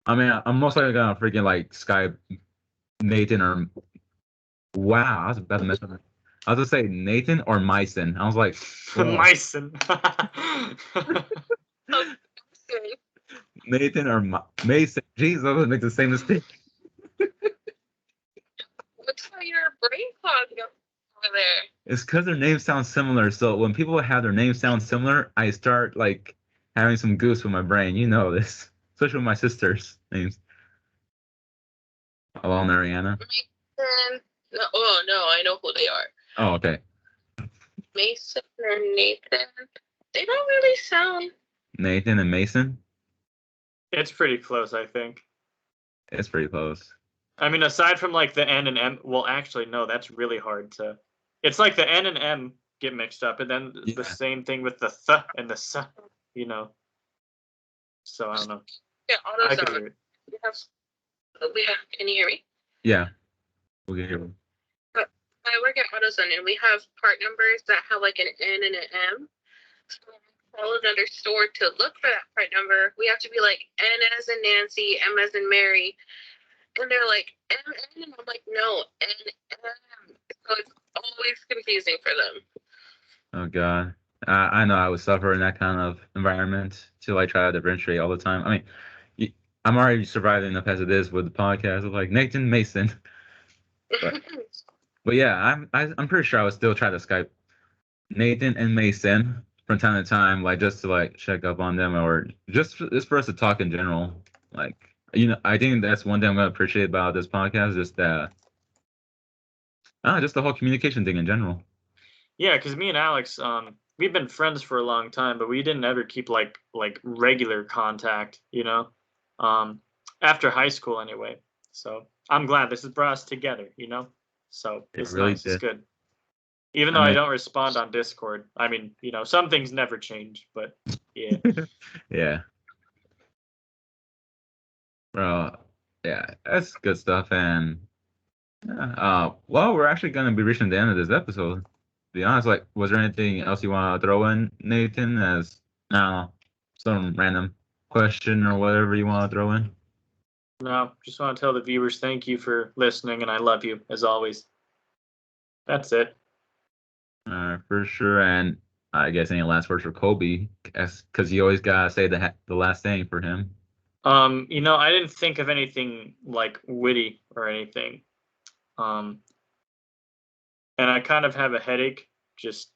I mean, I'm most likely gonna freaking like Skype Nathan or wow, I was about to mess up. I was gonna say Nathan or Myson. I was like, whoa. Myson. Okay. Nathan or Mason. Jeez, I was gonna make the same mistake. What's all your brain fog over there? It's because their names sound similar. So when people have their names sound similar, I start like having some goose with my brain. You know this, especially with my sister's names. Hello, Mariana. Mason. No, oh no, I know who they are. Oh, okay. Mason or Nathan. They don't really sound. Nathan and Mason. It's pretty close, I think. It's pretty close. I mean, aside from like the N and M, well, actually, no, that's really hard to. It's like the N and M get mixed up, and then Yeah. the same thing with the th and the s, you know. So I don't know. Yeah, I could AutoZone. do it. We have. Can you hear me? Yeah. We'll get here. I work at AutoZone, and we have part numbers that have like an N and an M. So when we call another store to look for that part number, we have to be like N as in Nancy, M as in Mary, and they're like M, and I'm like, no, N, M. So it's always confusing for them. Oh God. I know I would suffer in that kind of environment till I try to differentiate all the time. I mean, I'm already surviving enough as it is with the podcast of like Nathan Mason. But yeah, I'm pretty sure I would still try to Skype Nathan and Mason from time to time, like just to like check up on them or just for us to talk in general. Like I think that's one thing I'm gonna appreciate about this podcast, just that just the whole communication thing in general. Yeah, because me and Alex, we've been friends for a long time, but we didn't ever keep like regular contact, after high school anyway. So I'm glad this has brought us together, So It it's really nice, it's did. good. Even I though I mean, don't respond on Discord, I mean, some things never change, but yeah. yeah. Well, yeah, that's good stuff. And well, we're actually gonna be reaching the end of this episode. To be honest, like, was there anything else you want to throw in, Nathan, as some random question or whatever you want to throw in? No, just want to tell the viewers thank you for listening, and I love you as always. That's it. For sure. And I guess any last words for Kobe, because you always gotta say the last thing for him. I didn't think of anything like witty or anything. And I kind of have a headache. Just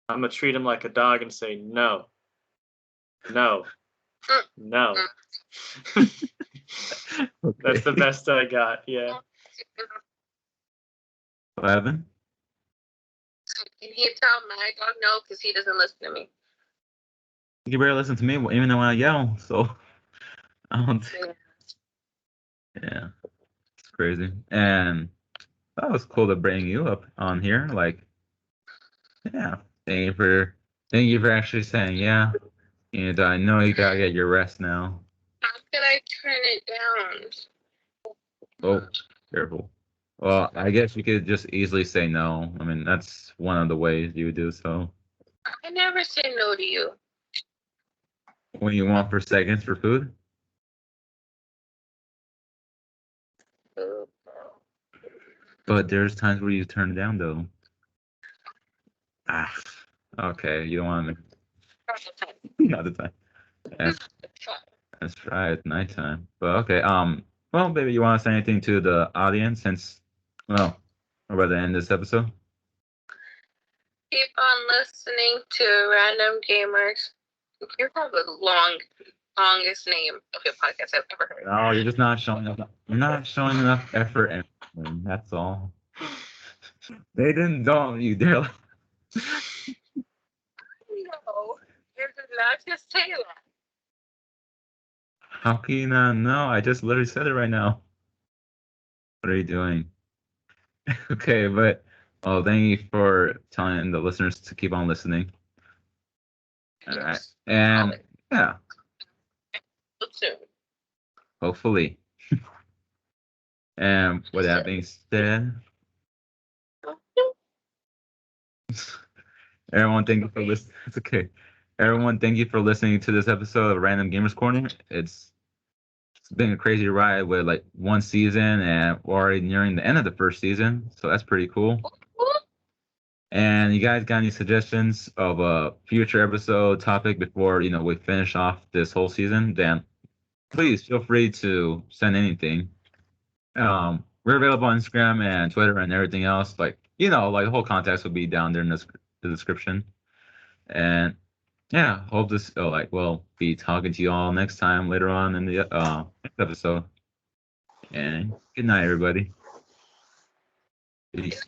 I'm gonna treat him like a dog and say no, no, no. That's the best I got. Yeah. Evan? Can he tell my dog no because he doesn't listen to me? You barely listen to me, even when I yell. So I don't. Yeah, it's crazy. And that was cool to bring you up on here. Like, yeah, thank you for actually saying yeah. And I know you gotta get your rest now. How could I turn it down? Oh, careful. Well, I guess you could just easily say no. I mean, that's one of the ways you would do so. I never say no to you. When you want for seconds for food? But there's times where you turn it down though. Ah, okay. You don't want to. Not the time. That's right. It's nighttime. But okay. Well, maybe you want to say anything to the audience since, well, we're about to end this episode. Keep on listening to Random Gamers. You have the longest name of your podcast I've ever heard. No, you're just not showing enough. You're not showing enough effort, and that's all. They didn't. Don't you dare. No, you did not just say that. How can you not know? I just literally said it right now. What are you doing? Okay, but thank you for telling the listeners to keep on listening. All right. Yes. And yeah, Look soon. hopefully. And with that being said, everyone, thank you for listening. It's okay. Everyone, thank you for listening to this episode of Random Gamers Corner. It's been a crazy ride with like one season, and we're already nearing the end of the first season, so that's pretty cool. And you guys got any suggestions of a future episode topic before we finish off this whole season? Then please feel free to send anything. We're available on Instagram and Twitter and everything else. Like like the whole contacts will be down there in the description. And yeah, hope this we'll be talking to you all next time later on in the next episode. And good night, everybody. Peace.